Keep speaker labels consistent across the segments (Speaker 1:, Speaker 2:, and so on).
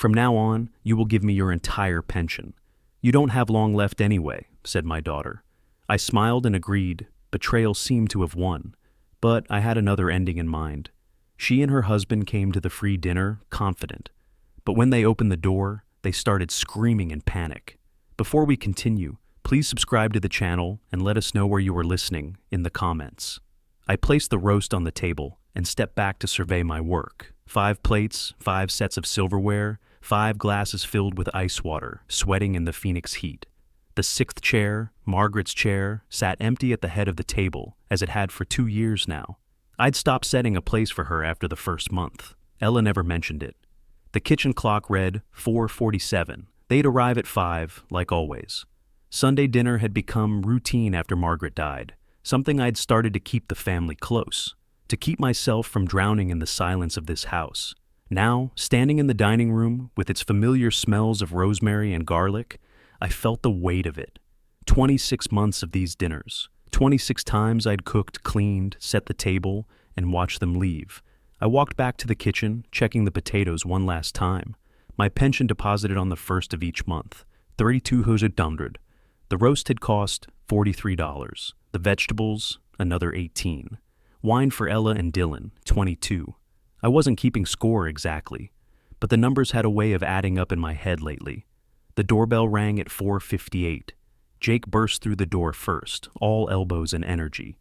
Speaker 1: From now on, you will give me your entire pension. You don't have long left anyway, said my daughter. I smiled and agreed. Betrayal seemed to have won. But I had another ending in mind. She and her husband came to the free dinner confident. But when they opened the door, they started screaming in panic. Before we continue, please subscribe to the channel and let us know where you are listening in the comments. I placed the roast on the table and stepped back to survey my work. 5 plates, 5 sets of silverware, 5 glasses filled with ice water, sweating in the Phoenix heat. The 6th chair, Margaret's chair, sat empty at the head of the table, as it had for 2 years now. I'd stopped setting a place for her after the first month. Ella never mentioned it. The kitchen clock read 4:47. They'd arrive at 5, like always. Sunday dinner had become routine after Margaret died, something I'd started to keep the family close, to keep myself from drowning in the silence of this house. Now, standing in the dining room with its familiar smells of rosemary and garlic, I felt the weight of it. 26 months of these dinners. 26 times I'd cooked, cleaned, set the table, and watched them leave. I walked back to the kitchen, checking the potatoes one last time. My pension deposited on the first of each month, 3,200. The roast had cost $43. The vegetables, another 18. Wine for Ella and Dylan, 22. I wasn't keeping score exactly, but the numbers had a way of adding up in my head lately. The doorbell rang at 4:58. Jake burst through the door first, all elbows and energy.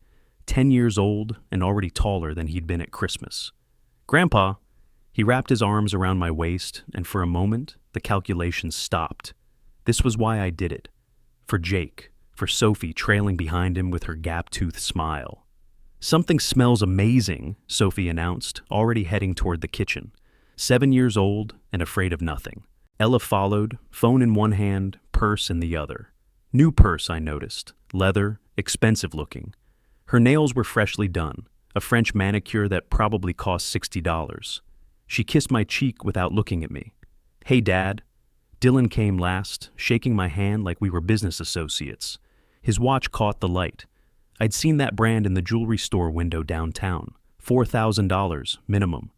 Speaker 1: 10 years old and already taller than he'd been at Christmas. "Grandpa!" He wrapped his arms around my waist, and for a moment, the calculations stopped. This was why I did it. For Jake, for Sophie trailing behind him with her gap-toothed smile. "Something smells amazing," Sophie announced, already heading toward the kitchen. 7 years old and afraid of nothing. Ella followed, phone in one hand, purse in the other. New purse, I noticed. Leather, expensive looking. Her nails were freshly done, a French manicure that probably cost $60. She kissed my cheek without looking at me. "Hey, Dad." Dylan came last, shaking my hand like we were business associates. His watch caught the light. I'd seen that brand in the jewelry store window downtown. $4,000, minimum.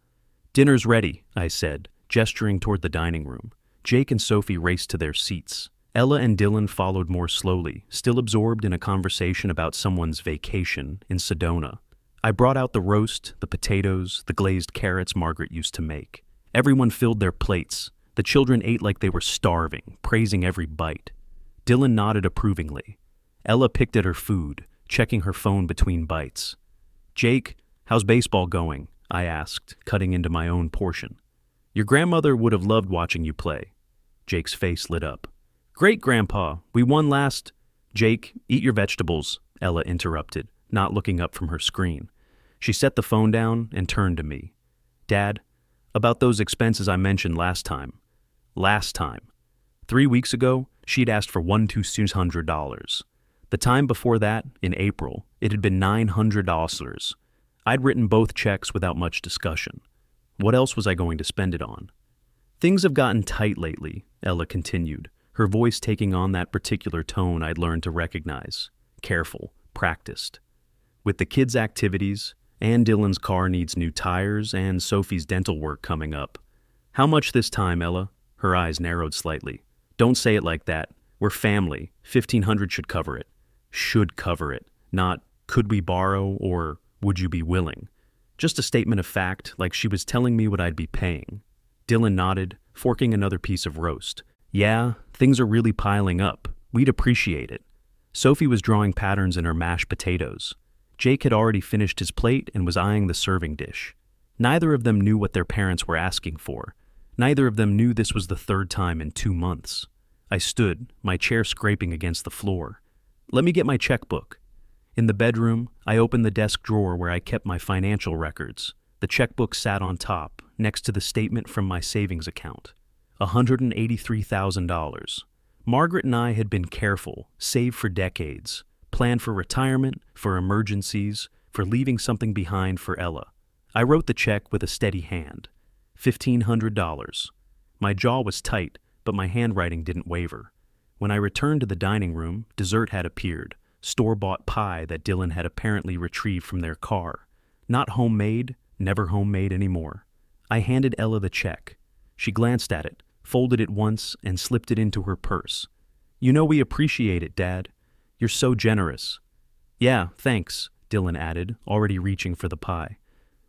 Speaker 1: "Dinner's ready," I said, gesturing toward the dining room. Jake and Sophie raced to their seats. Ella and Dylan followed more slowly, still absorbed in a conversation about someone's vacation in Sedona. I brought out the roast, the potatoes, the glazed carrots Margaret used to make. Everyone filled their plates. The children ate like they were starving, praising every bite. Dylan nodded approvingly. Ella picked at her food, checking her phone between bites. "Jake, how's baseball going?" I asked, cutting into my own portion. "Your grandmother would have loved watching you play." Jake's face lit up. "Great, Grandpa. We won last—" "Jake, eat your vegetables," Ella interrupted, not looking up from her screen. She set the phone down and turned to me. "Dad, about those expenses I mentioned last time." Last time. 3 weeks ago, she'd asked for $1,200. The time before that, in April, it had been $900. I'd written both checks without much discussion. What else was I going to spend it on? "Things have gotten tight lately," Ella continued, her voice taking on that particular tone I'd learned to recognize. Careful, practiced. With the kids' activities, and Dylan's car needs new tires, and Sophie's dental work coming up. "How much this time, Ella?" Her eyes narrowed slightly. "Don't say it like that. We're family. 1,500 should cover it." Should cover it, not could we borrow or would you be willing. Just a statement of fact, like she was telling me what I'd be paying. Dylan nodded, forking another piece of roast. "Yeah, things are really piling up. We'd appreciate it." Sophie was drawing patterns in her mashed potatoes. Jake had already finished his plate and was eyeing the serving dish. Neither of them knew what their parents were asking for. Neither of them knew this was the 3rd time in 2 months. I stood, my chair scraping against the floor. "Let me get my checkbook." In the bedroom, I opened the desk drawer where I kept my financial records. The checkbook sat on top, next to the statement from my savings account. $183,000. Margaret and I had been careful, saved for decades, planned for retirement, for emergencies, for leaving something behind for Ella. I wrote the check with a steady hand. $1,500. My jaw was tight, but my handwriting didn't waver. When I returned to the dining room, dessert had appeared, store-bought pie that Dylan had apparently retrieved from their car. Not homemade, never homemade anymore. I handed Ella the check. She glanced at it, folded it once, and slipped it into her purse. "You know we appreciate it, Dad. You're so generous." "Yeah, thanks," Dylan added, already reaching for the pie.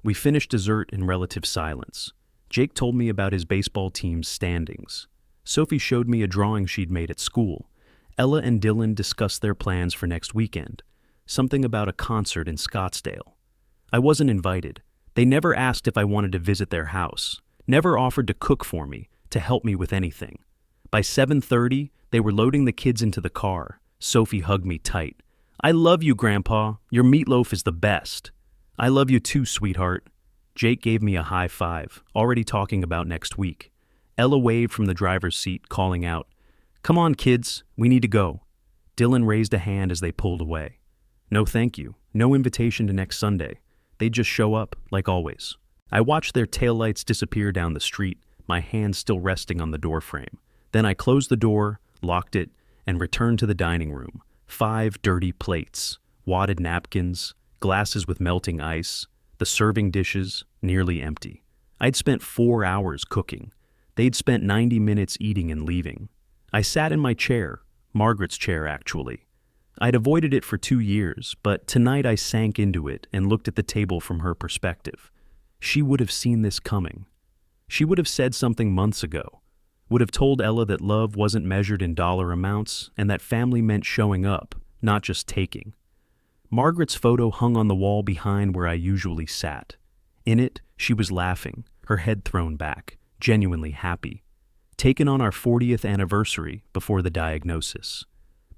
Speaker 1: We finished dessert in relative silence. Jake told me about his baseball team's standings. Sophie showed me a drawing she'd made at school. Ella and Dylan discussed their plans for next weekend, something about a concert in Scottsdale. I wasn't invited. They never asked if I wanted to visit their house, never offered to cook for me, to help me with anything. By 7:30, they were loading the kids into the car. Sophie hugged me tight. "I love you, Grandpa. Your meatloaf is the best." "I love you too, sweetheart." Jake gave me a high five, already talking about next week. Ella waved from the driver's seat, calling out, "Come on, kids, we need to go." Dylan raised a hand as they pulled away. "No thank you. No invitation to next Sunday. They'd just show up, like always." I watched their taillights disappear down the street, my hand still resting on the doorframe. Then I closed the door, locked it, and returned to the dining room. 5 dirty plates, wadded napkins, glasses with melting ice, the serving dishes nearly empty. I'd spent 4 hours cooking. They'd spent 90 minutes eating and leaving. I sat in my chair, Margaret's chair actually. I'd avoided it for 2 years, but tonight I sank into it and looked at the table from her perspective. She would have seen this coming. She would have said something months ago, would have told Ella that love wasn't measured in dollar amounts and that family meant showing up, not just taking. Margaret's photo hung on the wall behind where I usually sat. In it, she was laughing, her head thrown back, genuinely happy. Taken on our 40th anniversary before the diagnosis.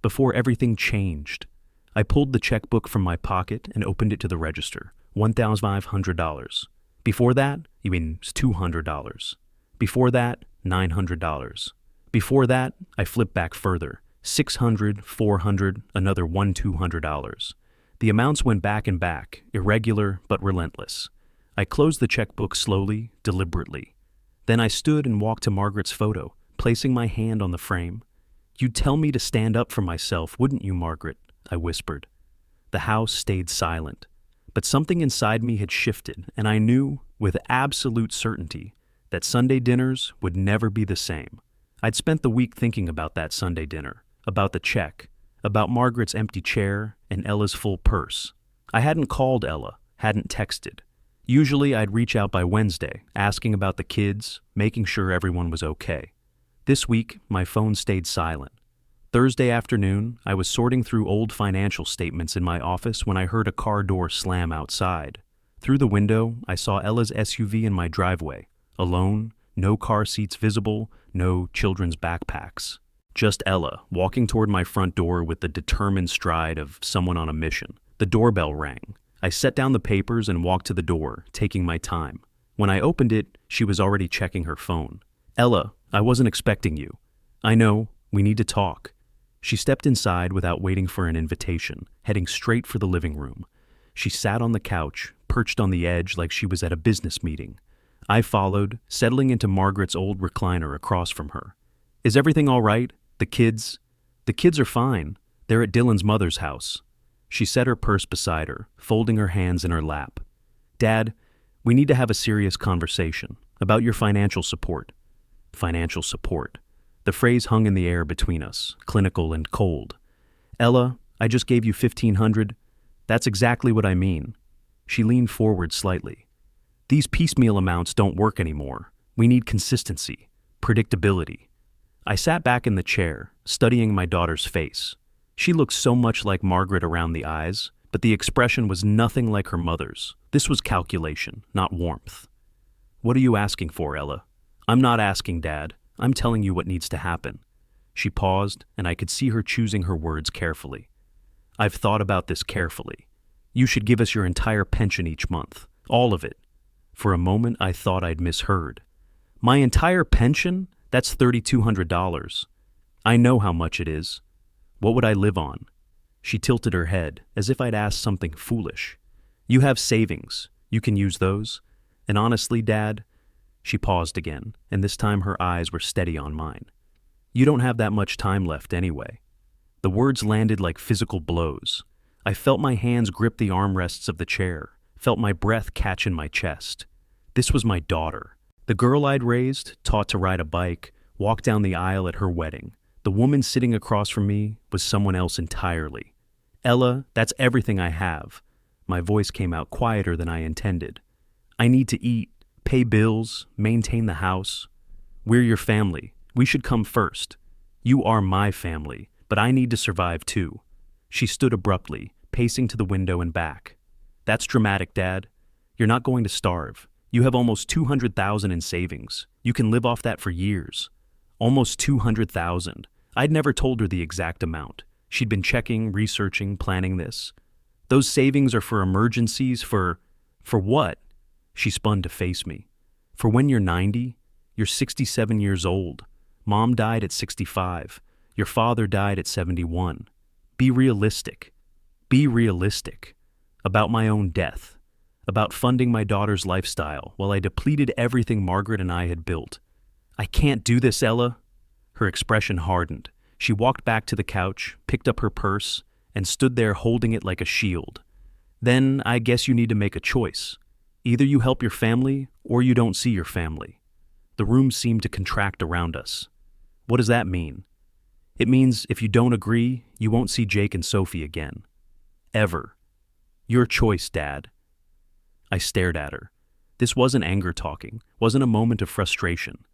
Speaker 1: Before everything changed. I pulled the checkbook from my pocket and opened it to the register. $1,500. Before that, it's $200. Before that, $900. Before that, I flipped back further. $600, $400, another $200. The amounts went back and back, irregular but relentless. I closed the checkbook slowly, deliberately. Then I stood and walked to Margaret's photo, placing my hand on the frame. "You'd tell me to stand up for myself, wouldn't you, Margaret?" I whispered. The house stayed silent, but something inside me had shifted, and I knew, with absolute certainty, that Sunday dinners would never be the same. I'd spent the week thinking about that Sunday dinner, about the check, about Margaret's empty chair and Ella's full purse. I hadn't called Ella, hadn't texted. Usually I'd reach out by Wednesday, asking about the kids, making sure everyone was okay. This week, my phone stayed silent. Thursday afternoon, I was sorting through old financial statements in my office when I heard a car door slam outside. Through the window, I saw Ella's SUV in my driveway, alone, no car seats visible, no children's backpacks. Just Ella, walking toward my front door with the determined stride of someone on a mission. The doorbell rang. I set down the papers and walked to the door, taking my time. When I opened it, she was already checking her phone. "Ella, I wasn't expecting you. I know, we need to talk." She stepped inside without waiting for an invitation, heading straight for the living room. She sat on the couch, perched on the edge like she was at a business meeting. I followed, settling into Margaret's old recliner across from her. "Is everything all right? The kids?" "The kids are fine. They're at Dylan's mother's house." She set her purse beside her, folding her hands in her lap. "Dad, we need to have a serious conversation about your financial support." Financial support. The phrase hung in the air between us, clinical and cold. "Ella, I just gave you $1,500. That's exactly what I mean." She leaned forward slightly. "These piecemeal amounts don't work anymore. We need consistency, predictability." I sat back in the chair, studying my daughter's face. She looked so much like Margaret around the eyes, but the expression was nothing like her mother's. This was calculation, not warmth. "What are you asking for, Ella?" "I'm not asking, Dad. I'm telling you what needs to happen." She paused, and I could see her choosing her words carefully. "I've thought about this carefully. You should give us your entire pension each month, all of it." For a moment, I thought I'd misheard. "My entire pension? That's $3,200. I know how much it is. What would I live on?" She tilted her head, as if I'd asked something foolish. "You have savings. You can use those. And honestly, Dad," she paused again, and this time her eyes were steady on mine. "You don't have that much time left anyway." The words landed like physical blows. I felt my hands grip the armrests of the chair, felt my breath catch in my chest. This was my daughter. The girl I'd raised, taught to ride a bike, walked down the aisle at her wedding. The woman sitting across from me was someone else entirely. Ella, that's everything I have. My voice came out quieter than I intended. I need to eat, pay bills, maintain the house. We're your family. We should come first. You are my family, but I need to survive too. She stood abruptly, pacing to the window and back. That's dramatic, Dad. You're not going to starve. You have almost 200,000 in savings. You can live off that for years. Almost 200,000. I'd never told her the exact amount. She'd been checking, researching, planning this. Those savings are for emergencies, for what? She spun to face me. For when you're 90, you're 67 years old. Mom died at 65. Your father died at 71. Be realistic. Be realistic. About my own death. About funding my daughter's lifestyle while I depleted everything Margaret and I had built. I can't do this, Ella. Her expression hardened. She walked back to the couch, picked up her purse, and stood there holding it like a shield. Then I guess you need to make a choice. Either you help your family or you don't see your family. The room seemed to contract around us. What does that mean? It means if you don't agree, you won't see Jake and Sophie again. Ever. Your choice, Dad. I stared at her. This wasn't anger talking, wasn't a moment of frustration.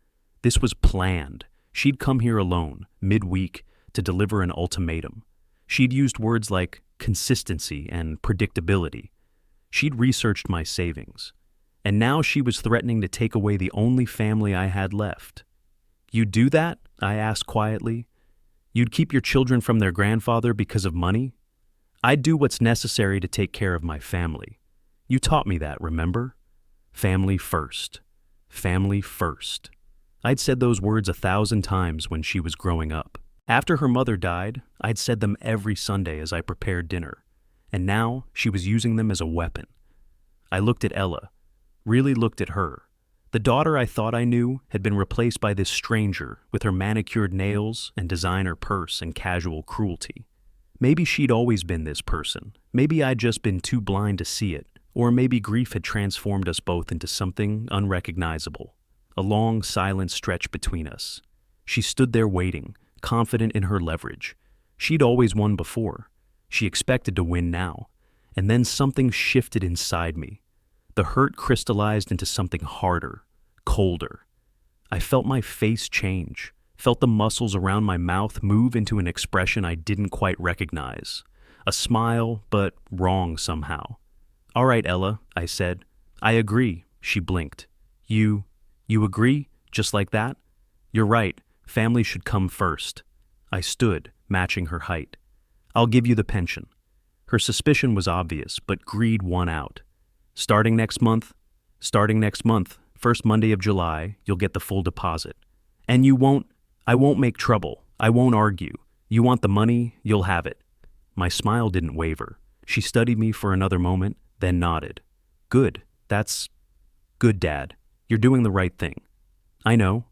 Speaker 1: This was planned. She'd come here alone, midweek, to deliver an ultimatum. She'd used words like consistency and predictability. She'd researched my savings. And now she was threatening to take away the only family I had left. You'd do that? I asked quietly. You'd keep your children from their grandfather because of money? I'd do what's necessary to take care of my family. You taught me that, remember? Family first. Family first. I'd said those words 1,000 times when she was growing up. After her mother died, I'd said them every Sunday as I prepared dinner. And now she was using them as a weapon. I looked at Ella, really looked at her. The daughter I thought I knew had been replaced by this stranger with her manicured nails and designer purse and casual cruelty. Maybe she'd always been this person. Maybe I'd just been too blind to see it. Or maybe grief had transformed us both into something unrecognizable. A long, silent stretch between us. She stood there waiting, confident in her leverage. She'd always won before. She expected to win now. And then something shifted inside me. The hurt crystallized into something harder, colder. I felt my face change, felt the muscles around my mouth move into an expression I didn't quite recognize. A smile, but wrong somehow. All right, Ella, I said. I agree, she blinked. You agree? Just like that? You're right. Family should come first. I stood, matching her height. I'll give you the pension. Her suspicion was obvious, but greed won out. Starting next month, first Monday of July, you'll get the full deposit. And I won't make trouble. I won't argue. You want the money, you'll have it. My smile didn't waver. She studied me for another moment, then nodded. Good. That's good, Dad. You're doing the right thing. I know.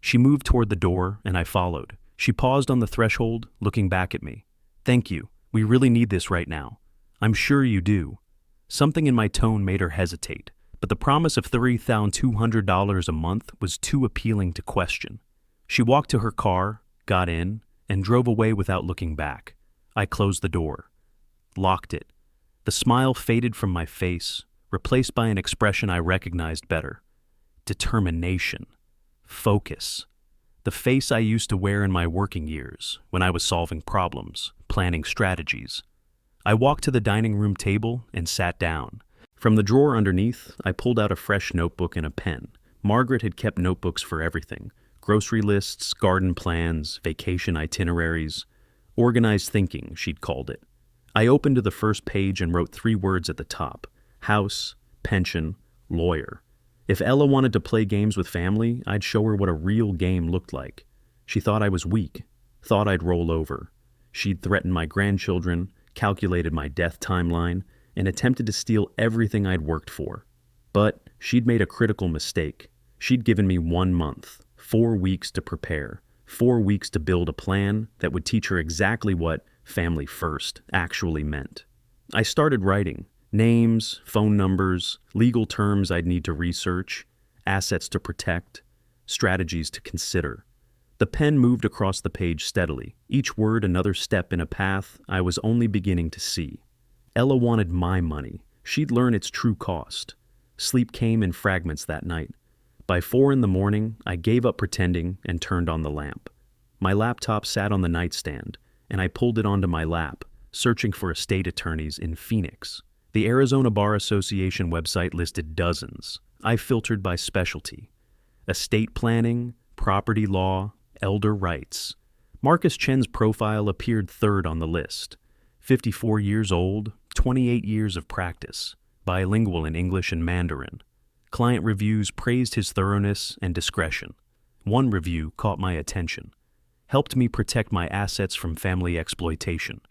Speaker 1: She moved toward the door, and I followed. She paused on the threshold, looking back at me. Thank you. We really need this right now. I'm sure you do. Something in my tone made her hesitate, but the promise of $3,200 a month was too appealing to question. She walked to her car, got in, and drove away without looking back. I closed the door. Locked it. The smile faded from my face, replaced by an expression I recognized better. Determination. Focus. The face I used to wear in my working years, when I was solving problems, planning strategies. I walked to the dining room table and sat down. From the drawer underneath, I pulled out a fresh notebook and a pen. Margaret had kept notebooks for everything. Grocery lists, garden plans, vacation itineraries. Organized thinking, she'd called it. I opened to the first page and wrote 3 words at the top. House, pension, lawyer. If Ella wanted to play games with family, I'd show her what a real game looked like. She thought I was weak, thought I'd roll over. She'd threatened my grandchildren, calculated my death timeline, and attempted to steal everything I'd worked for. But she'd made a critical mistake. She'd given me 1 month, 4 weeks to prepare, 4 weeks to build a plan that would teach her exactly what family first actually meant. I started writing. Names, phone numbers, legal terms I'd need to research, assets to protect, strategies to consider. The pen moved across the page steadily, each word another step in a path I was only beginning to see. Ella wanted my money. She'd learn its true cost. Sleep came in fragments that night. By 4 a.m, I gave up pretending and turned on the lamp. My laptop sat on the nightstand, and I pulled it onto my lap, searching for estate attorneys in Phoenix. The Arizona Bar Association website listed dozens. I filtered by specialty: estate planning, property law, elder rights. Marcus Chen's profile appeared third on the list. 54 years old, 28 years of practice, bilingual in English and Mandarin. Client reviews praised his thoroughness and discretion. One review caught my attention. Helped me protect my assets from family exploitation.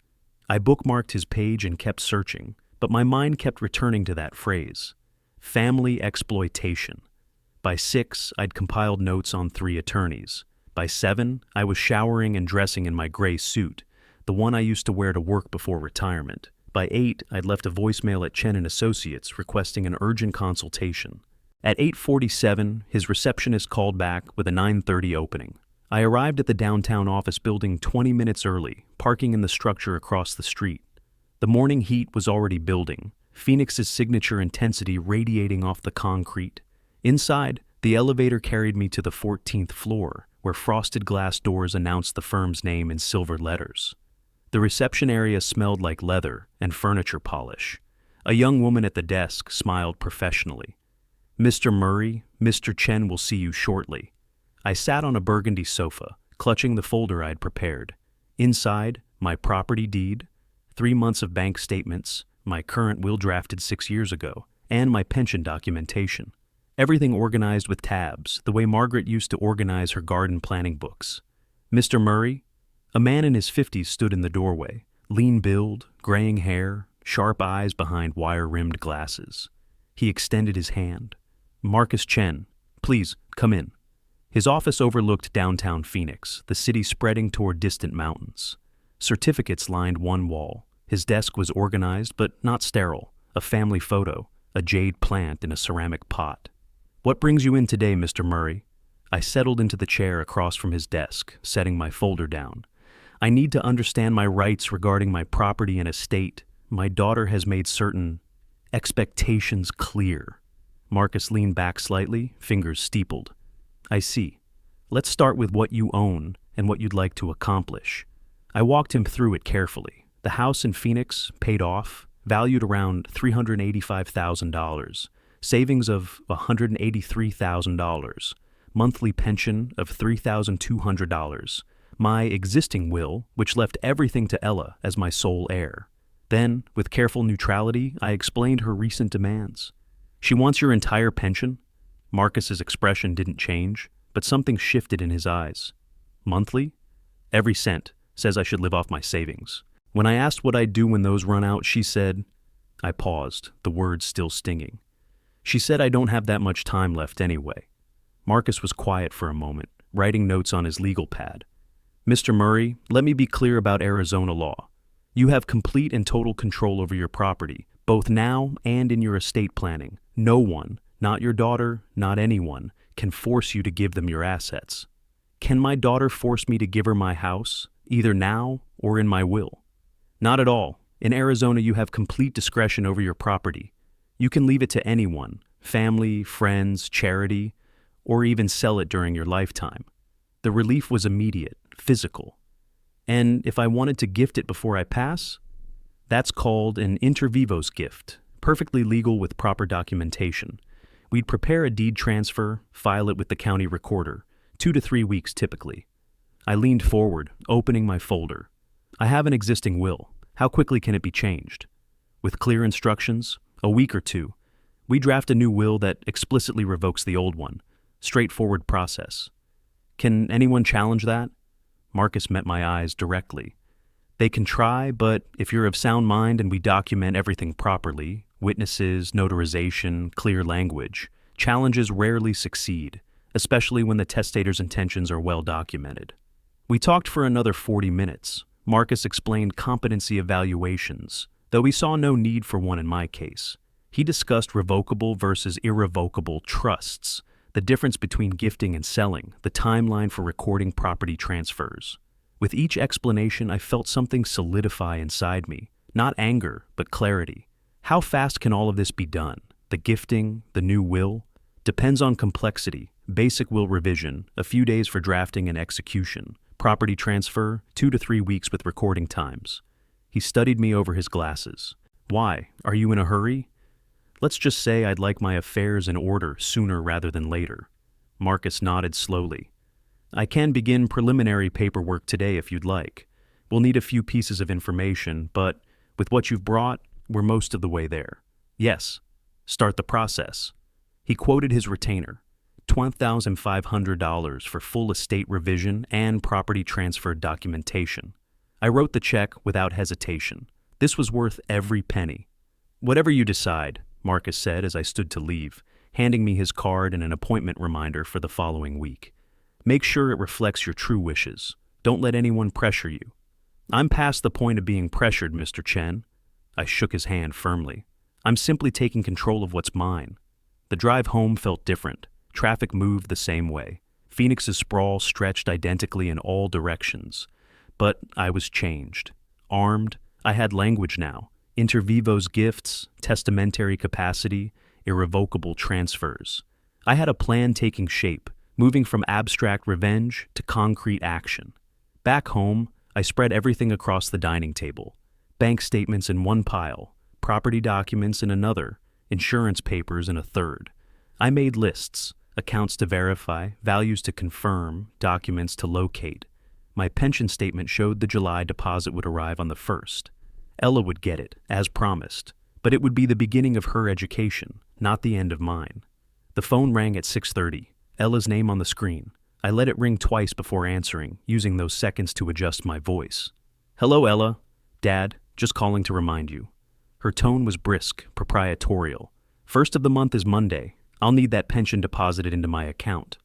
Speaker 1: I bookmarked his page and kept searching, but my mind kept returning to that phrase. Family exploitation. By 6, I'd compiled notes on 3 attorneys. By 7, I was showering and dressing in my gray suit, the one I used to wear to work before retirement. By 8, I'd left a voicemail at Chen & Associates requesting an urgent consultation. At 8:47, his receptionist called back with a 9:30 opening. I arrived at the downtown office building 20 minutes early, parking in the structure across the street. The morning heat was already building, Phoenix's signature intensity radiating off the concrete. Inside, the elevator carried me to the 14th floor, where frosted glass doors announced the firm's name in silver letters. The reception area smelled like leather and furniture polish. A young woman at the desk smiled professionally. "Mr. Murray, Mr. Chen will see you shortly." I sat on a burgundy sofa, clutching the folder I'd prepared. Inside, my property deed, 3 months of bank statements, my current will drafted 6 years ago, and my pension documentation. Everything organized with tabs, the way Margaret used to organize her garden planning books. "Mr. Murray?" A man in his 50s stood in the doorway, lean build, graying hair, sharp eyes behind wire-rimmed glasses. He extended his hand. "Marcus Chen, please, come in." His office overlooked downtown Phoenix, the city spreading toward distant mountains. Certificates lined one wall. His desk was organized but not sterile, a family photo, a jade plant in a ceramic pot. "What brings you in today, Mr. Murray?" I settled into the chair across from his desk, setting my folder down. "I need to understand my rights regarding my property and estate. My daughter has made certain expectations clear." Marcus leaned back slightly, fingers steepled. "I see. Let's start with what you own and what you'd like to accomplish." I walked him through it carefully. The house in Phoenix, paid off, valued around $385,000, savings of $183,000, monthly pension of $3,200, my existing will, which left everything to Ella as my sole heir. Then, with careful neutrality, I explained her recent demands. "She wants your entire pension?" Marcus's expression didn't change, but something shifted in his eyes. "Monthly?" "Every cent. Says I should live off my savings." When I asked what I'd do when those run out, she said... I paused, the words still stinging. "She said I don't have that much time left anyway." Marcus was quiet for a moment, writing notes on his legal pad. "Mr. Murray, let me be clear about Arizona law. You have complete and total control over your property, both now and in your estate planning. No one, not your daughter, not anyone, can force you to give them your assets. Can my daughter force me to give her my house, either now or in my will?" "Not at all. In Arizona, you have complete discretion over your property. You can leave it to anyone, family, friends, charity, or even sell it during your lifetime." The relief was immediate, physical. "And if I wanted to gift it before I pass?" "That's called an inter vivos gift, perfectly legal with proper documentation. We'd prepare a deed transfer, file it with the county recorder, 2 to 3 weeks typically." I leaned forward, opening my folder. "I have an existing will. How quickly can it be changed?" "With clear instructions, a week or 2. We draft a new will that explicitly revokes the old one. Straightforward process." "Can anyone challenge that?" Marcus met my eyes directly. "They can try, but if you're of sound mind and we document everything properly, witnesses, notarization, clear language, challenges rarely succeed, especially when the testator's intentions are well documented." We talked for another 40 minutes. Marcus explained competency evaluations, though he saw no need for one in my case. He discussed revocable versus irrevocable trusts, the difference between gifting and selling, the timeline for recording property transfers. With each explanation, I felt something solidify inside me. Not anger, but clarity. How fast can all of this be done? The gifting, the new will? Depends on complexity. Basic will revision, a few days for drafting and execution. Property transfer, 2 to 3 weeks with recording times. He studied me over his glasses. Why? Are you in a hurry? Let's just say I'd like my affairs in order sooner rather than later. Marcus nodded slowly. I can begin preliminary paperwork today if you'd like. We'll need a few pieces of information, but with what you've brought, we're most of the way there. Yes, start the process. He quoted his retainer, $12,500 for full estate revision and property transfer documentation. I wrote the check without hesitation. This was worth every penny. Whatever you decide, Marcus said as I stood to leave, handing me his card and an appointment reminder for the following week. Make sure it reflects your true wishes. Don't let anyone pressure you. I'm past the point of being pressured, Mr. Chen. I shook his hand firmly. I'm simply taking control of what's mine. The drive home felt different. Traffic moved the same way. Phoenix's sprawl stretched identically in all directions. But I was changed. Armed, I had language now. Inter vivos gifts, testamentary capacity, irrevocable transfers. I had a plan taking shape, moving from abstract revenge to concrete action. Back home, I spread everything across the dining table. Bank statements in one pile, property documents in another, insurance papers in a third. I made lists, accounts to verify, values to confirm, documents to locate. My pension statement showed the July deposit would arrive on the 1st. Ella would get it, as promised, but it would be the beginning of her education, not the end of mine. The phone rang at 6:30, Ella's name on the screen. I let it ring twice before answering, using those seconds to adjust my voice. Hello, Ella. Dad, just calling to remind you. Her tone was brisk, proprietorial. First of the month is Monday. I'll need that pension deposited into my account.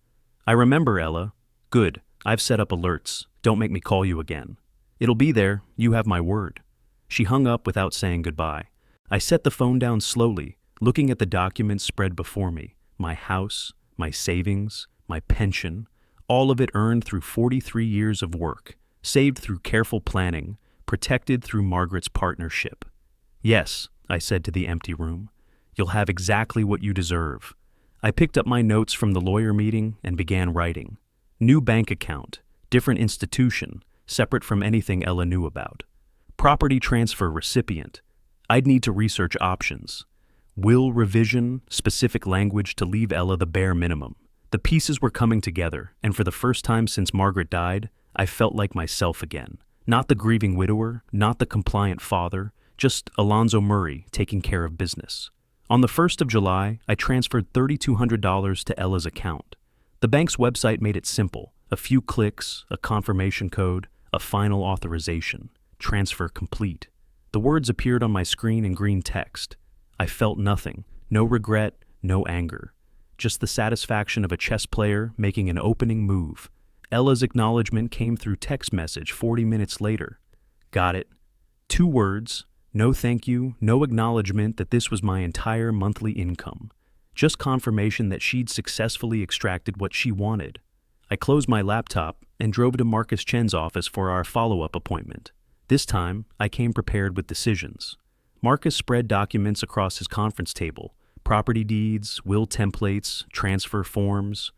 Speaker 1: I remember, Ella. Good. I've set up alerts. Don't make me call you again. It'll be there. You have my word. She hung up without saying goodbye. I set the phone down slowly, looking at the documents spread before me. My house, my savings, my pension, all of it earned through 43 years of work, saved through careful planning, protected through Margaret's partnership. Yes, I said to the empty room. You'll have exactly what you deserve. I picked up my notes from the lawyer meeting and began writing. New bank account, different institution, separate from anything Ella knew about. Property transfer recipient. I'd need to research options. Will revision, specific language to leave Ella the bare minimum. The pieces were coming together, and for the first time since Margaret died, I felt like myself again. Not the grieving widower, not the compliant father, just Alonzo Murray taking care of business. On the 1st of July, I transferred $3,200 to Ella's account. The bank's website made it simple. A few clicks, a confirmation code, a final authorization. Transfer complete. The words appeared on my screen in green text. I felt nothing. No regret, no anger. Just the satisfaction of a chess player making an opening move. Ella's acknowledgement came through text message 40 minutes later. Got it. 2 words. No thank you, no acknowledgement that this was my entire monthly income. Just confirmation that she'd successfully extracted what she wanted. I closed my laptop and drove to Marcus Chen's office for our follow-up appointment. This time, I came prepared with decisions. Marcus spread documents across his conference table. Property deeds, will templates, transfer forms.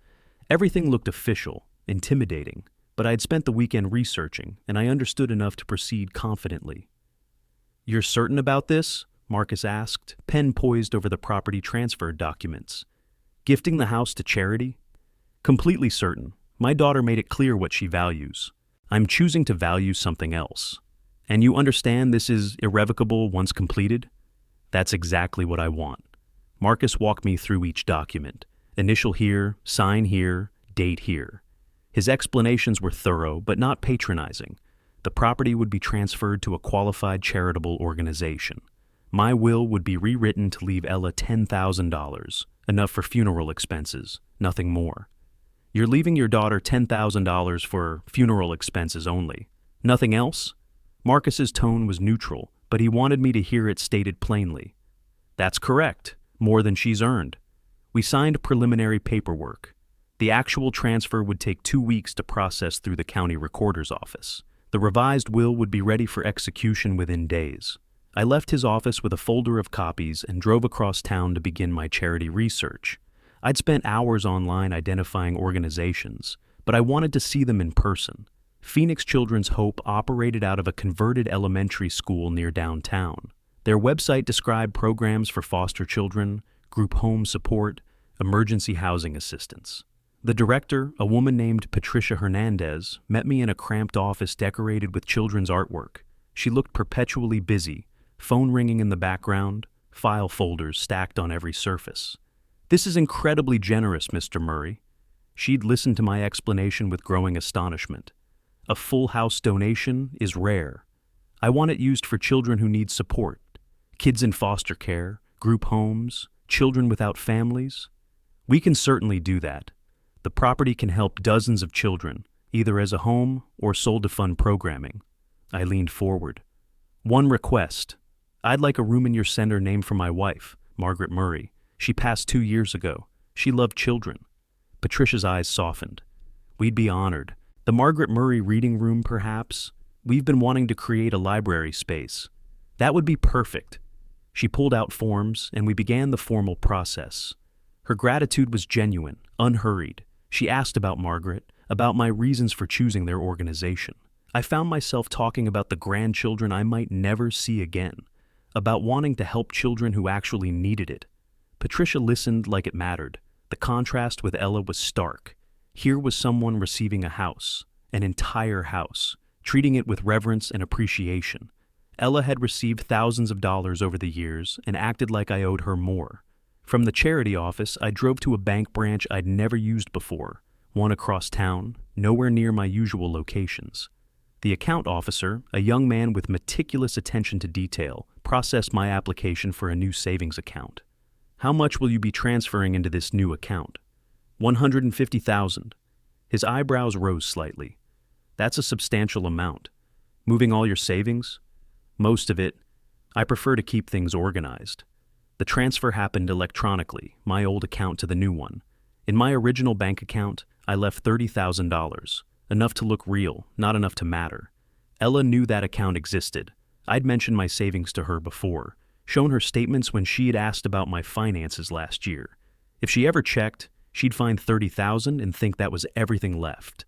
Speaker 1: Everything looked official, intimidating, but I'd spent the weekend researching, and I understood enough to proceed confidently. You're certain about this? Marcus asked, pen poised over the property transfer documents. Gifting the house to charity? Completely certain. My daughter made it clear what she values. I'm choosing to value something else. And you understand this is irrevocable once completed? That's exactly what I want. Marcus walked me through each document. Initial here, sign here, date here. His explanations were thorough, but not patronizing. The property would be transferred to a qualified charitable organization. My will would be rewritten to leave Ella $10,000, enough for funeral expenses, nothing more. You're leaving your daughter $10,000 for funeral expenses only. Nothing else? Marcus's tone was neutral, but he wanted me to hear it stated plainly. That's correct. More than she's earned. We signed preliminary paperwork. The actual transfer would take 2 weeks to process through the county recorder's office. The revised will would be ready for execution within days. I left his office with a folder of copies and drove across town to begin my charity research. I'd spent hours online identifying organizations, but I wanted to see them in person. Phoenix Children's Hope operated out of a converted elementary school near downtown. Their website described programs for foster children, group home support, emergency housing assistance. The director, a woman named Patricia Hernandez, met me in a cramped office decorated with children's artwork. She looked perpetually busy, phone ringing in the background, file folders stacked on every surface. "This is incredibly generous, Mr. Murray." She'd listened to my explanation with growing astonishment. "A full house donation is rare. I want it used for children who need support, kids in foster care, group homes, children without families. We can certainly do that. The property can help dozens of children, either as a home or sold to fund programming." I leaned forward. "One request. I'd like a room in your center named for my wife, Margaret Murray. She passed 2 years ago. She loved children." Patricia's eyes softened. "We'd be honored. The Margaret Murray Reading Room, perhaps? We've been wanting to create a library space." "That would be perfect." She pulled out forms, and we began the formal process. Her gratitude was genuine, unhurried. She asked about Margaret, about my reasons for choosing their organization. I found myself talking about the grandchildren I might never see again, about wanting to help children who actually needed it. Patricia listened like it mattered. The contrast with Ella was stark. Here was someone receiving a house, an entire house, treating it with reverence and appreciation. Ella had received thousands of dollars over the years and acted like I owed her more. From the charity office, I drove to a bank branch I'd never used before, one across town, nowhere near my usual locations. The account officer, a young man with meticulous attention to detail, processed my application for a new savings account. "How much will you be transferring into this new account?" $150,000. His eyebrows rose slightly. "That's a substantial amount. Moving all your savings?" "Most of it. I prefer to keep things organized." The transfer happened electronically, my old account to the new one. In my original bank account, I left $30,000, enough to look real, not enough to matter. Ella knew that account existed. I'd mentioned my savings to her before, shown her statements when she had asked about my finances last year. If she ever checked, she'd find $30,000 and think that was everything left.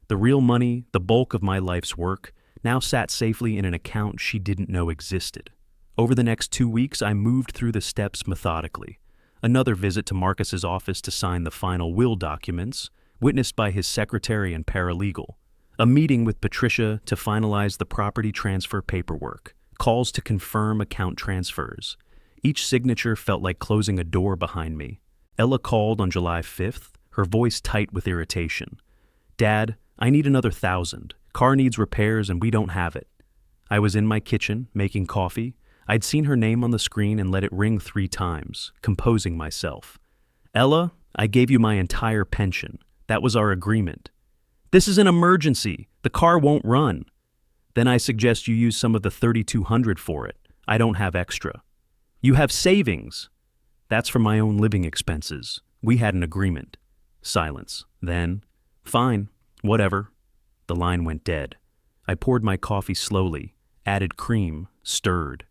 Speaker 1: The real money, the bulk of my life's work, now sat safely in an account she didn't know existed. Over the next 2 weeks, I moved through the steps methodically. Another visit to Marcus's office to sign the final will documents, witnessed by his secretary and paralegal. A meeting with Patricia to finalize the property transfer paperwork. Calls to confirm account transfers. Each signature felt like closing a door behind me. Ella called on July 5th, her voice tight with irritation. "Dad, I need another $1,000. Car needs repairs and we don't have it." I was in my kitchen, making coffee. I'd seen her name on the screen and let it ring 3 times, composing myself. "Ella, I gave you my entire pension. That was our agreement." "This is an emergency. The car won't run." "Then I suggest you use some of the $3,200 for it. I don't have extra." "You have savings." "That's for my own living expenses. We had an agreement." Silence. Then, "Fine, whatever." The line went dead. I poured my coffee slowly, added cream, stirred.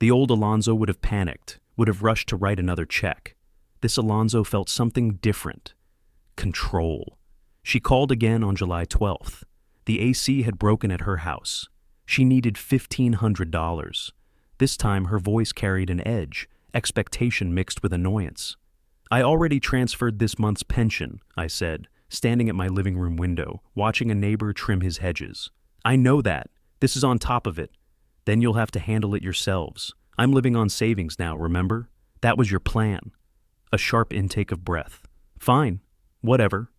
Speaker 1: The old Alonzo would have panicked, would have rushed to write another check. This Alonzo felt something different. Control. She called again on July 12th. The AC had broken at her house. She needed $1,500. This time her voice carried an edge, expectation mixed with annoyance. "I already transferred this month's pension," I said, standing at my living room window, watching a neighbor trim his hedges. "I know that. This is on top of it. Then you'll have to handle it yourselves. I'm living on savings now, remember? That was your plan." A sharp intake of breath. "Fine. Whatever."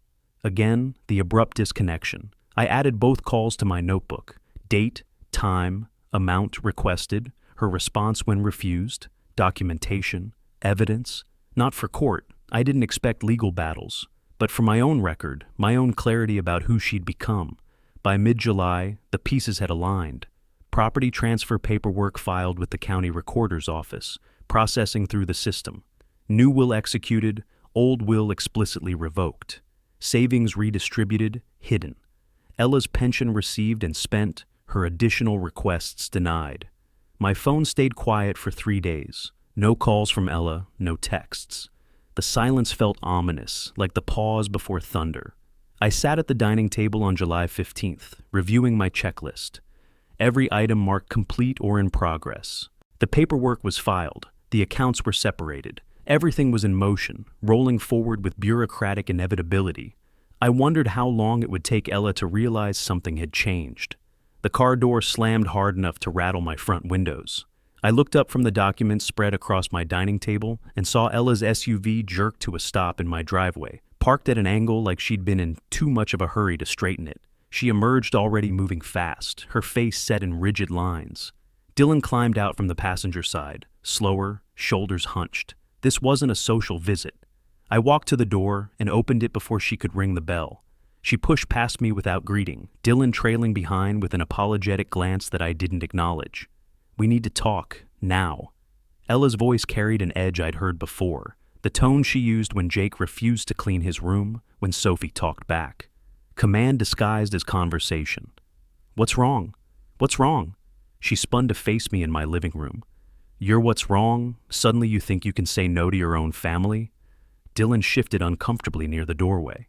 Speaker 1: Again, the abrupt disconnection. I added both calls to my notebook. Date, time, amount requested, her response when refused, documentation, evidence. Not for court. I didn't expect legal battles. But for my own record, my own clarity about who she'd become. By mid-July, the pieces had aligned. Property transfer paperwork filed with the county recorder's office, processing through the system. New will executed, Old will explicitly revoked. Savings redistributed, hidden. Ella's pension received and spent, her additional requests denied. My phone stayed quiet for 3 days. No calls from Ella, no texts. The silence felt ominous, like the pause before thunder. I sat at the dining table on July 15th, reviewing my checklist. Every item marked complete or in progress. The paperwork was filed, the accounts were separated. Everything was in motion, rolling forward with bureaucratic inevitability. I wondered how long it would take Ella to realize something had changed. The car door slammed hard enough to rattle my front windows. I looked up from the documents spread across my dining table and saw Ella's SUV jerk to a stop in my driveway, parked at an angle like she'd been in too much of a hurry to straighten it. She emerged already moving fast, her face set in rigid lines. Dylan climbed out from the passenger side, slower, shoulders hunched. This wasn't a social visit. I walked to the door and opened it before she could ring the bell. She pushed past me without greeting, Dylan trailing behind with an apologetic glance that I didn't acknowledge. "We need to talk, now." Ella's voice carried an edge I'd heard before, the tone she used when Jake refused to clean his room, when Sophie talked back. Command disguised as conversation. "What's wrong? What's wrong?" She spun to face me in my living room. "You're what's wrong? Suddenly you think you can say no to your own family?" Dylan shifted uncomfortably near the doorway.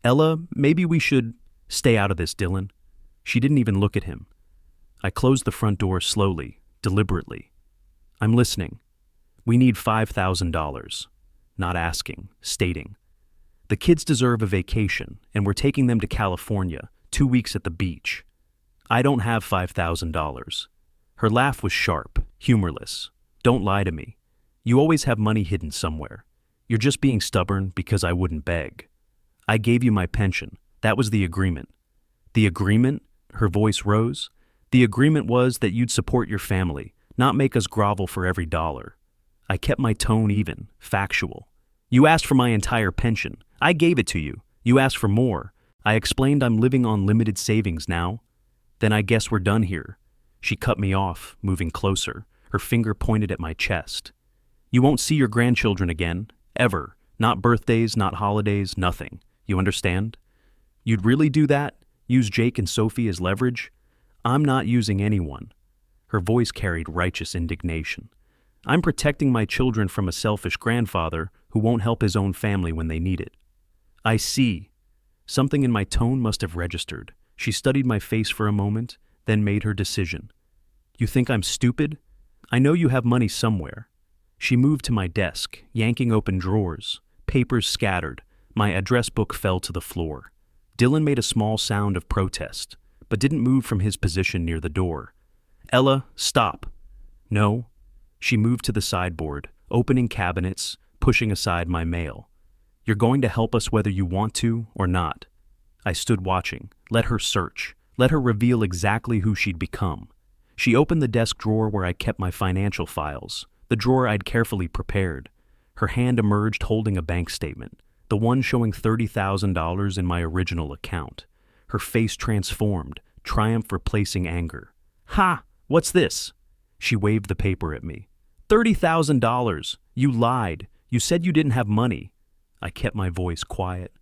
Speaker 1: "Ella, maybe we should—" "Stay out of this, Dylan." She didn't even look at him. I closed the front door slowly, deliberately. "I'm listening. We need $5,000. Not asking, stating. The kids deserve a vacation, and we're taking them to California, 2 weeks at the beach. I don't have $5,000. Her laugh was sharp, humorless. "Don't lie to me. You always have money hidden somewhere. You're just being stubborn because I wouldn't beg. I gave you my pension. That was the agreement." "The agreement?" Her voice rose. "The agreement was that you'd support your family, not make us grovel for every dollar." I kept my tone even, factual. "You asked for my entire pension. I gave it to you. You asked for more. I explained I'm living on limited savings now. Then I guess we're done here." She cut me off, moving closer, her finger pointed at my chest. "You won't see your grandchildren again, ever. Not birthdays, not holidays, nothing. You understand? You'd really do that? Use Jake and Sophie as leverage?" "I'm not using anyone." Her voice carried righteous indignation. "I'm protecting my children from a selfish grandfather who won't help his own family when they need it." "I see." Something in my tone must have registered. She studied my face for a moment, then made her decision. "You think I'm stupid? I know you have money somewhere." She moved to my desk, yanking open drawers. Papers scattered. My address book fell to the floor. Dylan made a small sound of protest, but didn't move from his position near the door. "Ella, stop." "No." She moved to the sideboard, opening cabinets, pushing aside my mail. "You're going to help us whether you want to or not." I stood watching. Let her search. Let her reveal exactly who she'd become. She opened the desk drawer where I kept my financial files, the drawer I'd carefully prepared. Her hand emerged holding a bank statement, the one showing $30,000 in my original account. Her face transformed, triumph replacing anger. "Ha! What's this?" She waved the paper at me. $30,000! You lied. You said you didn't have money." I kept my voice quiet.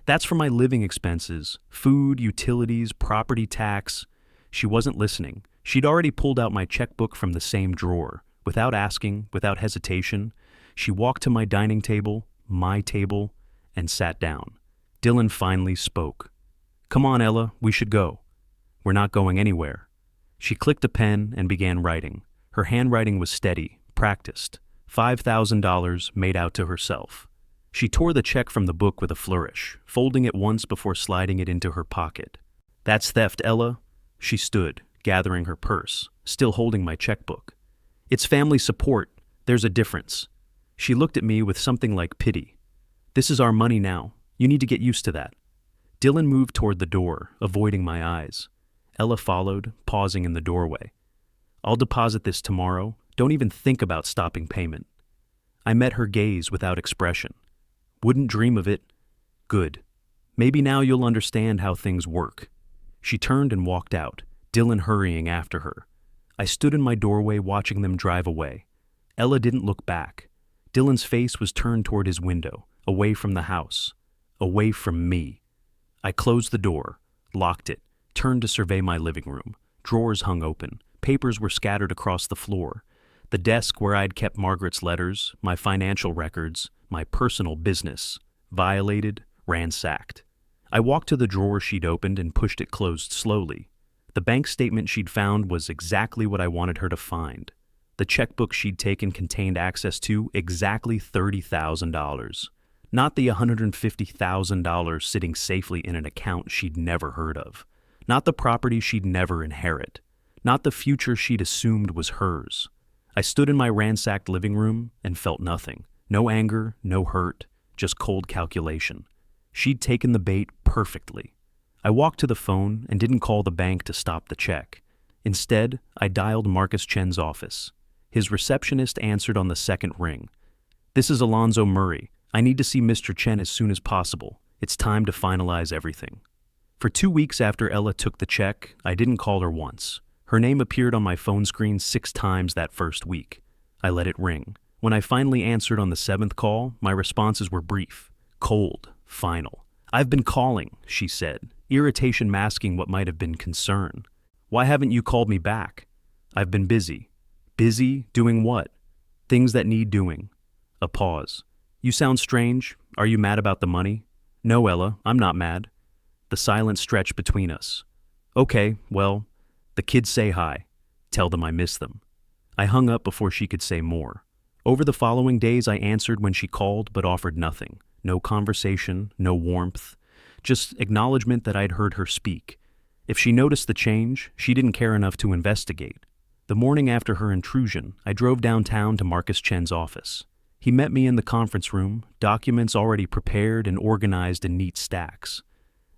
Speaker 1: "That's for my living expenses, food, utilities, property tax." She wasn't listening. She'd already pulled out my checkbook from the same drawer. Without asking, without hesitation, she walked to my dining table, my table, and sat down. Dylan finally spoke. "Come on, Ella, we should go." "We're not going anywhere." She clicked a pen and began writing. Her handwriting was steady, practiced. $5,000 made out to herself. She tore the check from the book with a flourish, folding it once before sliding it into her pocket. "That's theft, Ella." She stood, gathering her purse, still holding my checkbook. "It's family support. There's a difference." She looked at me with something like pity. "This is our money now. You need to get used to that." Dylan moved toward the door, avoiding my eyes. Ella followed, pausing in the doorway. "I'll deposit this tomorrow. Don't even think about stopping payment." I met her gaze without expression. "Wouldn't dream of it." "Good. Maybe now you'll understand how things work." She turned and walked out, Dylan hurrying after her. I stood in my doorway watching them drive away. Ella didn't look back. Dylan's face was turned toward his window, away from the house, away from me. I closed the door, locked it, turned to survey my living room. Drawers hung open, papers were scattered across the floor. The desk where I'd kept Margaret's letters, my financial records, my personal business, violated, ransacked. I walked to the drawer she'd opened and pushed it closed slowly. The bank statement she'd found was exactly what I wanted her to find. The checkbook she'd taken contained access to exactly $30,000, not the $150,000 sitting safely in an account she'd never heard of, not the property she'd never inherit, not the future she'd assumed was hers. I stood in my ransacked living room and felt nothing. No anger, no hurt, just cold calculation. She'd taken the bait perfectly. I walked to the phone and didn't call the bank to stop the check. Instead, I dialed Marcus Chen's office. His receptionist answered on the second ring. "This is Alonzo Murray. I need to see Mr. Chen as soon as possible. It's time to finalize everything." For 2 weeks after Ella took the check, I didn't call her once. Her name appeared on my phone screen 6 times that first week. I let it ring. When I finally answered on the 7th call, my responses were brief, cold, final. "I've been calling," she said, irritation masking what might have been concern. "Why haven't you called me back?" "I've been busy." "Busy? Doing what?" "Things that need doing." A pause. "You sound strange. Are you mad about the money?" "No, Ella, I'm not mad." The silence stretched between us. "Okay, well, the kids say hi. Tell them I miss them." I hung up before she could say more. Over the following days, I answered when she called but offered nothing. No conversation, no warmth, just acknowledgement that I'd heard her speak. If she noticed the change, she didn't care enough to investigate. The morning after her intrusion, I drove downtown to Marcus Chen's office. He met me in the conference room, documents already prepared and organized in neat stacks.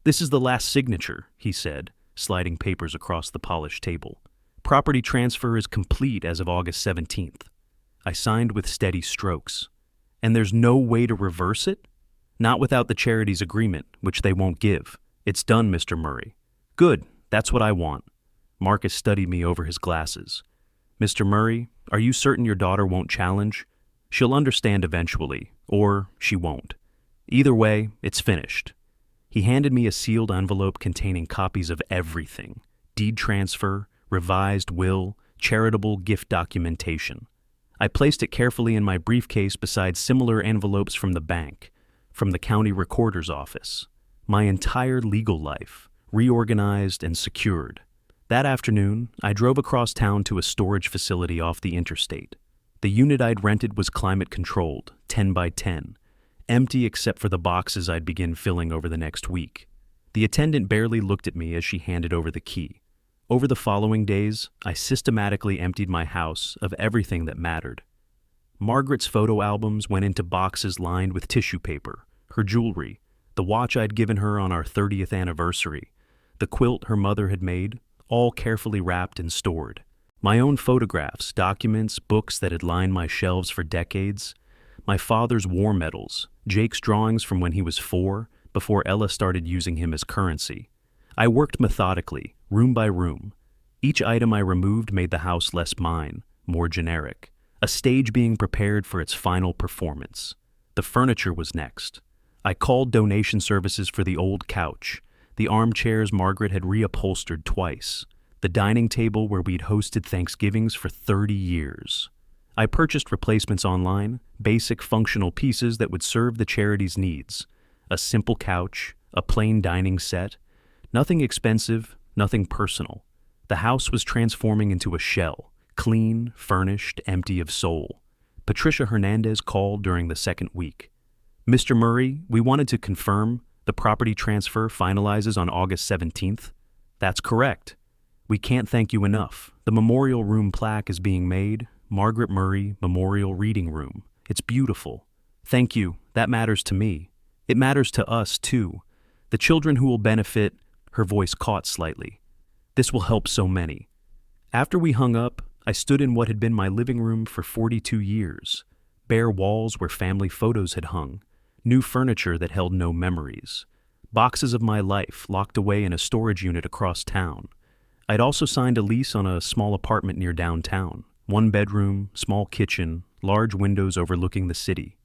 Speaker 1: "This is the last signature," he said, sliding papers across the polished table. "Property transfer is complete as of August 17th. I signed with steady strokes. "And there's no way to reverse it?" "Not without the charity's agreement, which they won't give. It's done, Mr. Murray." "Good, that's what I want." Marcus studied me over his glasses. "Mr. Murray, are you certain your daughter won't challenge? She'll understand eventually, or she won't. Either way, it's finished." He handed me a sealed envelope containing copies of everything: deed transfer, revised will, charitable gift documentation. I placed it carefully in my briefcase beside similar envelopes from the bank, from the county recorder's office. My entire legal life, reorganized and secured. That afternoon, I drove across town to a storage facility off the interstate. The unit I'd rented was climate-controlled, 10 by 10, empty except for the boxes I'd begin filling over the next week. The attendant barely looked at me as she handed over the key. Over the following days, I systematically emptied my house of everything that mattered. Margaret's photo albums went into boxes lined with tissue paper, her jewelry, the watch I'd given her on our 30th anniversary, the quilt her mother had made, all carefully wrapped and stored. My own photographs, documents, books that had lined my shelves for decades, my father's war medals, Jake's drawings from when he was 4, before Ella started using him as currency. I worked methodically, room by room. Each item I removed made the house less mine, more generic, a stage being prepared for its final performance. The furniture was next. I called donation services for the old couch, the armchairs Margaret had reupholstered twice, the dining table where we'd hosted Thanksgivings for 30 years. I purchased replacements online, basic functional pieces that would serve the charity's needs. A simple couch, a plain dining set, nothing expensive, nothing personal. The house was transforming into a shell, clean, furnished, empty of soul. Patricia Hernandez called during the second week. "Mr. Murray, we wanted to confirm the property transfer finalizes on August 17th. "That's correct. We can't thank you enough. The memorial room plaque is being made, Margaret Murray Memorial Reading Room. It's beautiful. Thank you. That matters to me. It matters to us, too. The children who will benefit," her voice caught slightly. "This will help so many." After we hung up, I stood in what had been my living room for 42 years. Bare walls where family photos had hung, new furniture that held no memories, boxes of my life locked away in a storage unit across town. I'd also signed a lease on a small apartment near downtown, 1 bedroom, small kitchen, large windows overlooking the city.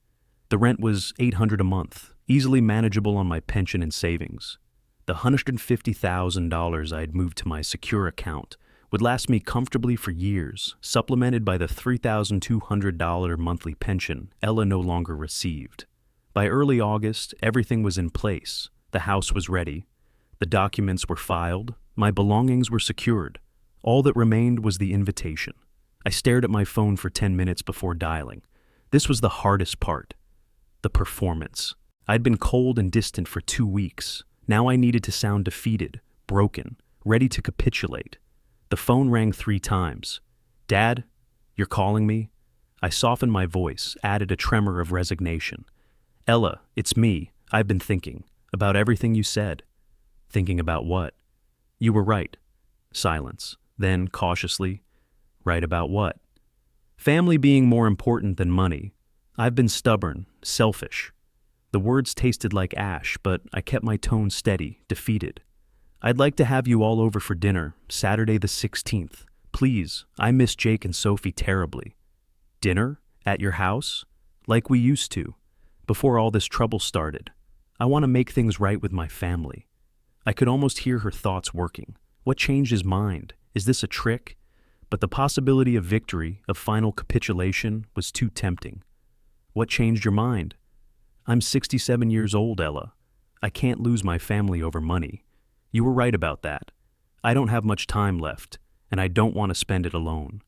Speaker 1: The rent was $800 a month, easily manageable on my pension and savings. The $150,000 I had moved to my secure account would last me comfortably for years, supplemented by the $3,200 monthly pension Ella no longer received. By early August, everything was in place. The house was ready. The documents were filed. My belongings were secured. All that remained was the invitation. I stared at my phone for 10 minutes before dialing. This was the hardest part. The performance. I'd been cold and distant for 2 weeks. Now I needed to sound defeated, broken, ready to capitulate. The phone rang 3 times. "Dad, you're calling me?" I softened my voice, added a tremor of resignation. "Ella, it's me. I've been thinking about everything you said." "Thinking about what?" "You were right." Silence. Then, cautiously, "Right about what?" "Family being more important than money. I've been stubborn, selfish." The words tasted like ash, but I kept my tone steady, defeated. "I'd like to have you all over for dinner, Saturday the 16th. Please, I miss Jake and Sophie terribly." "Dinner? At your house? Like we used to, before all this trouble started. I want to make things right with my family." I could almost hear her thoughts working. What changed his mind? Is this a trick? But the possibility of victory, of final capitulation, was too tempting. "What changed your mind?" "I'm 67 years old, Ella. I can't lose my family over money. You were right about that. I don't have much time left, and I don't want to spend it alone."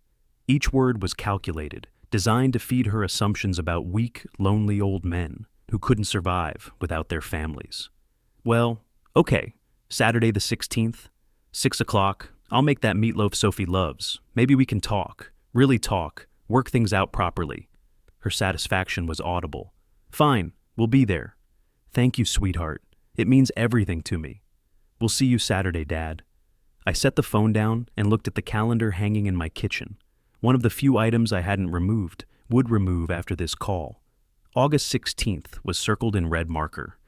Speaker 1: Each word was calculated, designed to feed her assumptions about weak, lonely old men who couldn't survive without their families. "Well, okay, Saturday the 16th, 6 o'clock, I'll make that meatloaf Sophie loves. Maybe we can talk, really talk, work things out properly." Her satisfaction was audible. "Fine, we'll be there." "Thank you, sweetheart. It means everything to me." "We'll see you Saturday, Dad." I set the phone down and looked at the calendar hanging in my kitchen. One of the few items I hadn't removed, would remove after this call. August 16th was circled in red marker.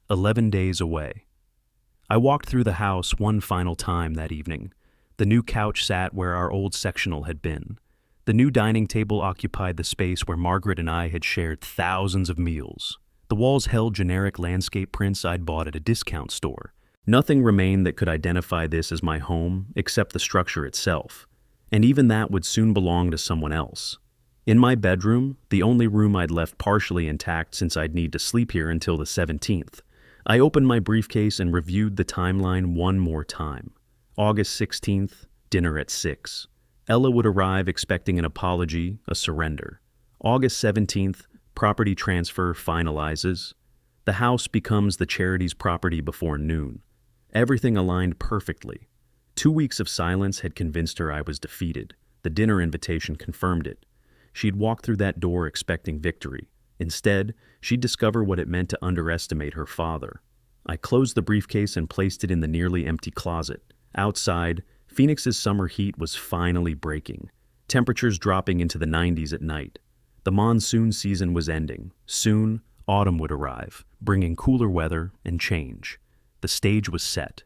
Speaker 1: 11 days away. I walked through the house one final time that evening. The new couch sat where our old sectional had been. The new dining table occupied the space where Margaret and I had shared thousands of meals. The walls held generic landscape prints I'd bought at a discount store. Nothing remained that could identify this as my home except the structure itself, and even that would soon belong to someone else. In my bedroom, the only room I'd left partially intact since I'd need to sleep here until the 17th, I opened my briefcase and reviewed the timeline one more time. August 16th, dinner at 6. Ella would arrive expecting an apology, a surrender. August 17th, property transfer finalizes. The house becomes the charity's property before noon. Everything aligned perfectly. 2 weeks of silence had convinced her I was defeated. The dinner invitation confirmed it. She'd walk through that door expecting victory. Instead, she'd discover what it meant to underestimate her father. I closed the briefcase and placed it in the nearly empty closet. Outside, Phoenix's summer heat was finally breaking, temperatures dropping into the 90s at night. The monsoon season was ending. Soon, autumn would arrive, bringing cooler weather and change. The stage was set.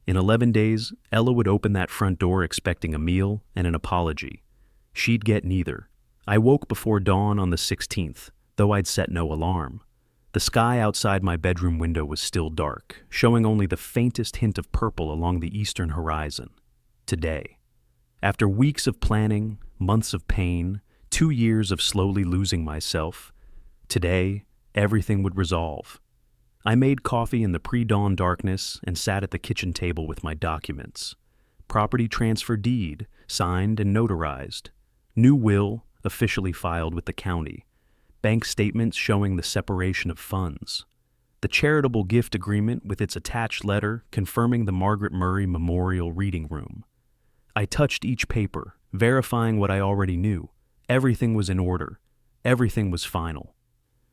Speaker 1: In 11 days, Ella would open that front door expecting a meal and an apology. She'd get neither. I woke before dawn on the 16th, though I'd set no alarm. The sky outside my bedroom window was still dark, showing only the faintest hint of purple along the eastern horizon. Today. After weeks of planning, months of pain, 2 years of slowly losing myself, today, everything would resolve. I made coffee in the pre-dawn darkness and sat at the kitchen table with my documents. Property transfer deed, signed and notarized. New will, officially filed with the county. Bank statements showing the separation of funds. The charitable gift agreement with its attached letter confirming the Margaret Murray Memorial Reading Room. I touched each paper, verifying what I already knew. Everything was in order. Everything was final.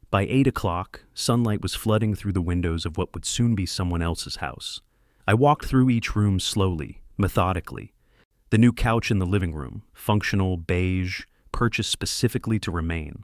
Speaker 1: By 8 o'clock, sunlight was flooding through the windows of what would soon be someone else's house. I walked through each room slowly, methodically. The new couch in the living room, functional, beige, purchased specifically to remain.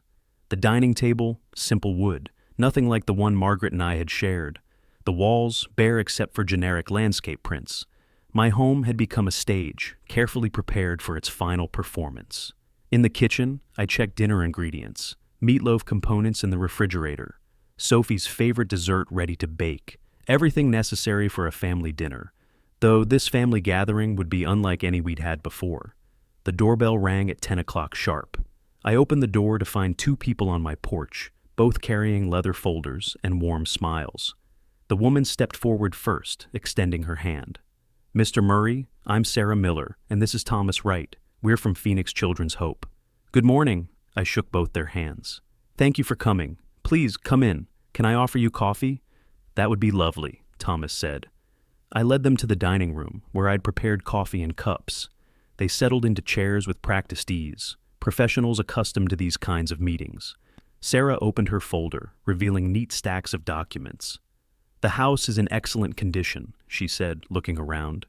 Speaker 1: The dining table, simple wood, nothing like the one Margaret and I had shared. The walls, bare except for generic landscape prints. My home had become a stage, carefully prepared for its final performance. In the kitchen, I checked dinner ingredients. meatloaf components in the refrigerator, Sophie's favorite dessert ready to bake, everything necessary for a family dinner, though this family gathering would be unlike any we'd had before. The doorbell rang at 10 o'clock sharp. I opened the door to find two people on my porch, both carrying leather folders and warm smiles. The woman stepped forward first, extending her hand. "Mr. Murray, I'm Sarah Miller, and this is Thomas Wright. We're from Phoenix Children's Hope." "Good morning." I shook both their hands. "Thank you for coming. Please, come in. Can I offer you coffee?" "That would be lovely," Thomas said. I led them to the dining room, where I'd prepared coffee in cups. They settled into chairs with practiced ease, professionals accustomed to these kinds of meetings. Sarah opened her folder, revealing neat stacks of documents. "The house is in excellent condition," she said, looking around.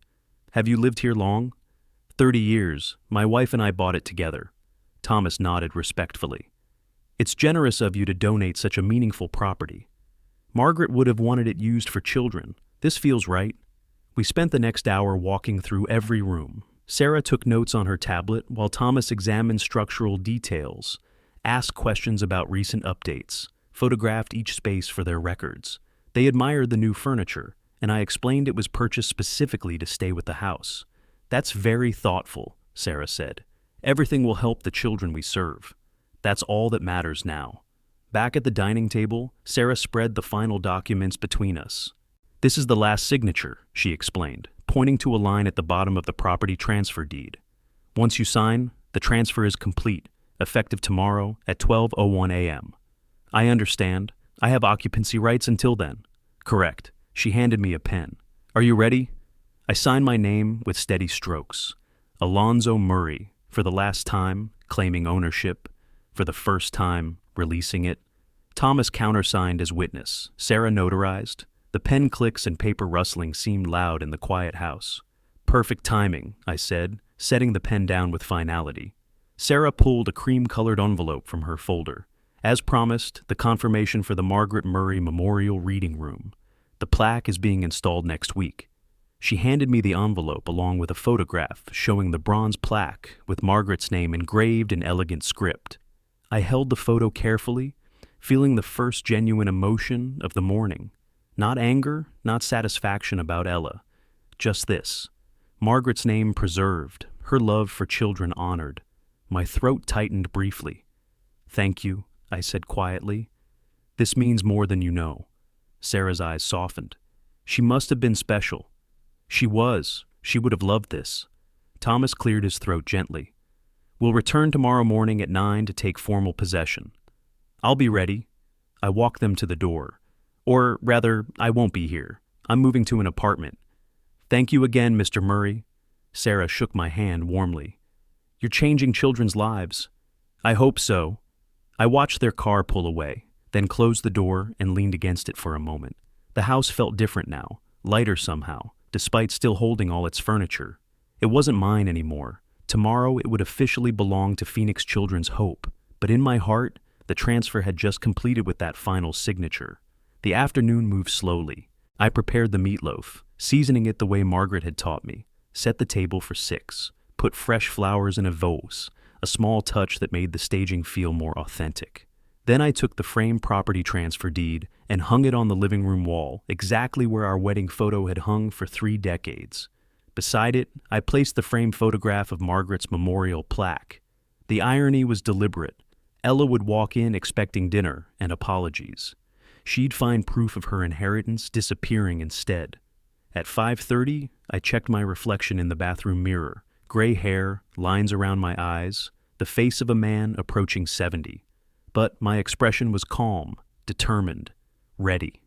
Speaker 1: "Have you lived here long?" 30 years. My wife and I bought it together." Thomas nodded respectfully. "It's generous of you to donate such a meaningful property. Margaret would have wanted it used for children. This feels right." We spent the next hour walking through every room. Sarah took notes on her tablet while Thomas examined structural details, asked questions about recent updates, photographed each space for their records. They admired the new furniture, and I explained it was purchased specifically to stay with the house. "That's very thoughtful," Sarah said. "Everything will help the children we serve. That's all that matters now." Back at the dining table, Sarah spread the final documents between us. "This is the last signature," she explained, pointing to a line at the bottom of the property transfer deed. "Once you sign, the transfer is complete, effective tomorrow at 12:01 a.m. "I understand. I have occupancy rights until then." "Correct." She handed me a pen. "Are you ready?" I signed my name with steady strokes. Alonzo Murray, for the last time, claiming ownership, for the first time, releasing it. Thomas countersigned as witness. Sarah notarized. The pen clicks and paper rustling seemed loud in the quiet house. "Perfect timing," I said, setting the pen down with finality. Sarah pulled a cream-colored envelope from her folder. As promised, the confirmation for the Margaret Murray Memorial Reading Room. The plaque is being installed next week. She handed me the envelope along with a photograph showing the bronze plaque with Margaret's name engraved in elegant script. I held the photo carefully, feeling the first genuine emotion of the morning. Not anger, not satisfaction about Ella. Just this. Margaret's name preserved, her love for children honored. My throat tightened briefly. "Thank you," I said quietly. "This means more than you know." Sarah's eyes softened. "She must have been special." "She was. She would have loved this." Thomas cleared his throat gently. "We'll return tomorrow morning at 9 to take formal possession." "I'll be ready." I walked them to the door. "Or, rather, I won't be here. I'm moving to an apartment." "Thank you again, Mr. Murray." Sarah shook my hand warmly. "You're changing children's lives." "I hope so." I watched their car pull away, then closed the door and leaned against it for a moment. The house felt different now, lighter somehow, despite still holding all its furniture. It wasn't mine anymore. Tomorrow it would officially belong to Phoenix Children's Hope, but in my heart, the transfer had just completed with that final signature. The afternoon moved slowly. I prepared the meatloaf, seasoning it the way Margaret had taught me, set the table for 6, put fresh flowers in a vase, a small touch that made the staging feel more authentic. Then I took the framed property transfer deed and hung it on the living room wall, exactly where our wedding photo had hung for 3 decades. Beside it, I placed the framed photograph of Margaret's memorial plaque. The irony was deliberate. Ella would walk in expecting dinner and apologies. She'd find proof of her inheritance disappearing instead. At 5:30, I checked my reflection in the bathroom mirror. Gray hair, lines around my eyes, the face of a man approaching 70. But my expression was calm, determined, ready.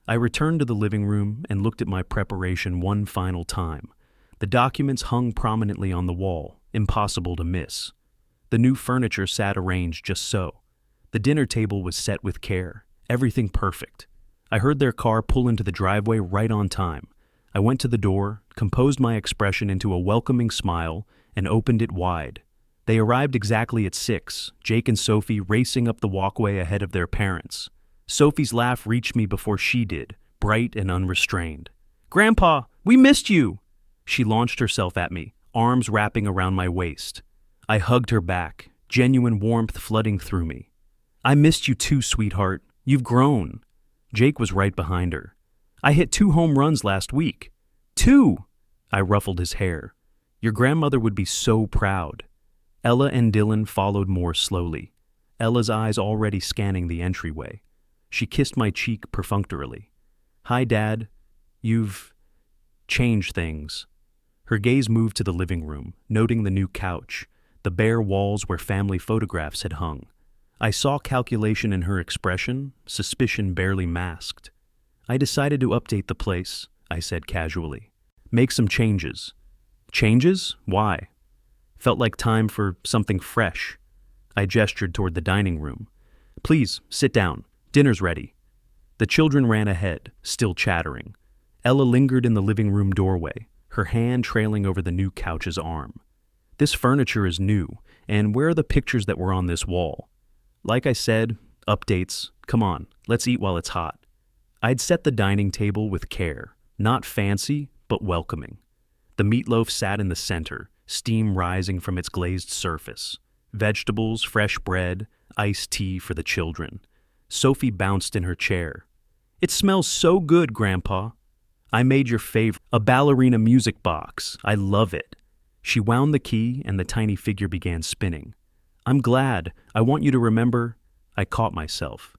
Speaker 1: I returned to the living room and looked at my preparation one final time. The documents hung prominently on the wall, impossible to miss. The new furniture sat arranged just so. The dinner table was set with care, everything perfect. I heard their car pull into the driveway right on time. I went to the door, composed my expression into a welcoming smile, and opened it wide. They arrived exactly at 6, Jake and Sophie racing up the walkway ahead of their parents. Sophie's laugh reached me before she did, bright and unrestrained. "Grandpa, we missed you!" She launched herself at me, arms wrapping around my waist. I hugged her back, genuine warmth flooding through me. I missed you too, sweetheart. You've grown. Jake was right behind her. I hit 2 home runs last week. 2! I ruffled his hair. Your grandmother would be so proud. Ella and Dylan followed more slowly, Ella's eyes already scanning the entryway. She kissed my cheek perfunctorily. Hi, Dad. You've changed things. Her gaze moved to the living room, noting the new couch, the bare walls where family photographs had hung. I saw calculation in her expression, suspicion barely masked. I decided to update the place, I said casually. Make some changes. Changes? Why? Felt like time for something fresh. I gestured toward the dining room. Please, sit down. Dinner's ready. The children ran ahead, still chattering. Ella lingered in the living room doorway, her hand trailing over the new couch's arm. This furniture is new, and where are the pictures that were on this wall? Like I said, updates. Come on, let's eat while it's hot. I'd set the dining table with care, not fancy, but welcoming. The meatloaf sat in the center, steam rising from its glazed surface. Vegetables, fresh bread, iced tea for the children. Sophie bounced in her chair. It smells so good, Grandpa. I made your favorite, a ballerina music box. I love it. She wound the key and the tiny figure began spinning. I'm glad. I want you to remember. I caught myself.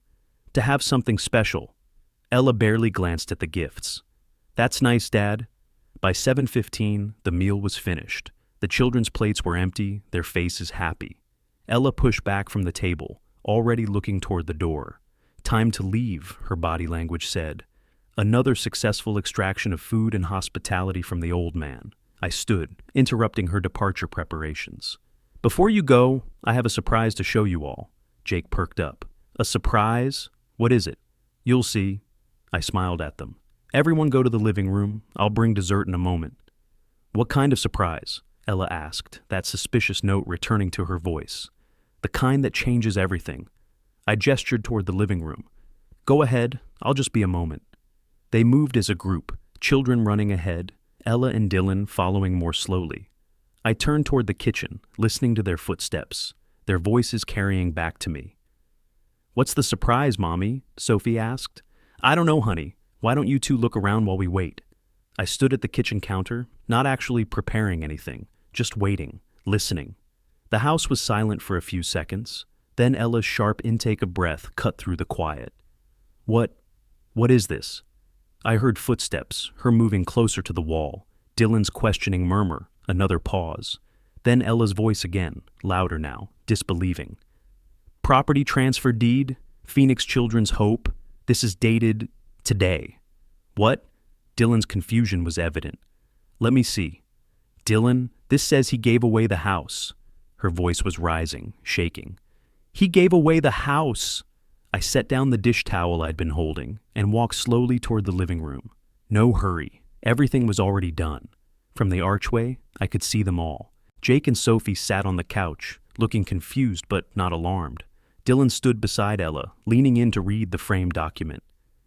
Speaker 1: To have something special. Ella barely glanced at the gifts. That's nice, Dad. By 7:15, the meal was finished. The children's plates were empty, their faces happy. Ella pushed back from the table, already looking toward the door. Time to leave, her body language said. Another successful extraction of food and hospitality from the old man. I stood, interrupting her departure preparations. Before you go, I have a surprise to show you all. Jake perked up. A surprise? What is it? You'll see. I smiled at them. Everyone go to the living room. I'll bring dessert in a moment. What kind of surprise? Ella asked, that suspicious note returning to her voice. The kind that changes everything. I gestured toward the living room. Go ahead, I'll just be a moment. They moved as a group, children running ahead, Ella and Dylan following more slowly. I turned toward the kitchen, listening to their footsteps, their voices carrying back to me. What's the surprise, Mommy? Sophie asked. I don't know, honey. Why don't you two look around while we wait? I stood at the kitchen counter, not actually preparing anything, just waiting, listening. The house was silent for a few seconds. Then Ella's sharp intake of breath cut through the quiet. What is this? I heard footsteps, her moving closer to the wall, Dylan's questioning murmur, another pause. Then Ella's voice again, louder now, disbelieving. Property transfer deed, Phoenix Children's Hope. This is dated today. What? Dylan's confusion was evident. Let me see. Dylan, this says he gave away the house. Her voice was rising, shaking. He gave away the house. I set down the dish towel I'd been holding and walked slowly toward the living room. No hurry. Everything was already done. From the archway, I could see them all. Jake and Sophie sat on the couch, looking confused but not alarmed. Dylan stood beside Ella, leaning in to read the framed document.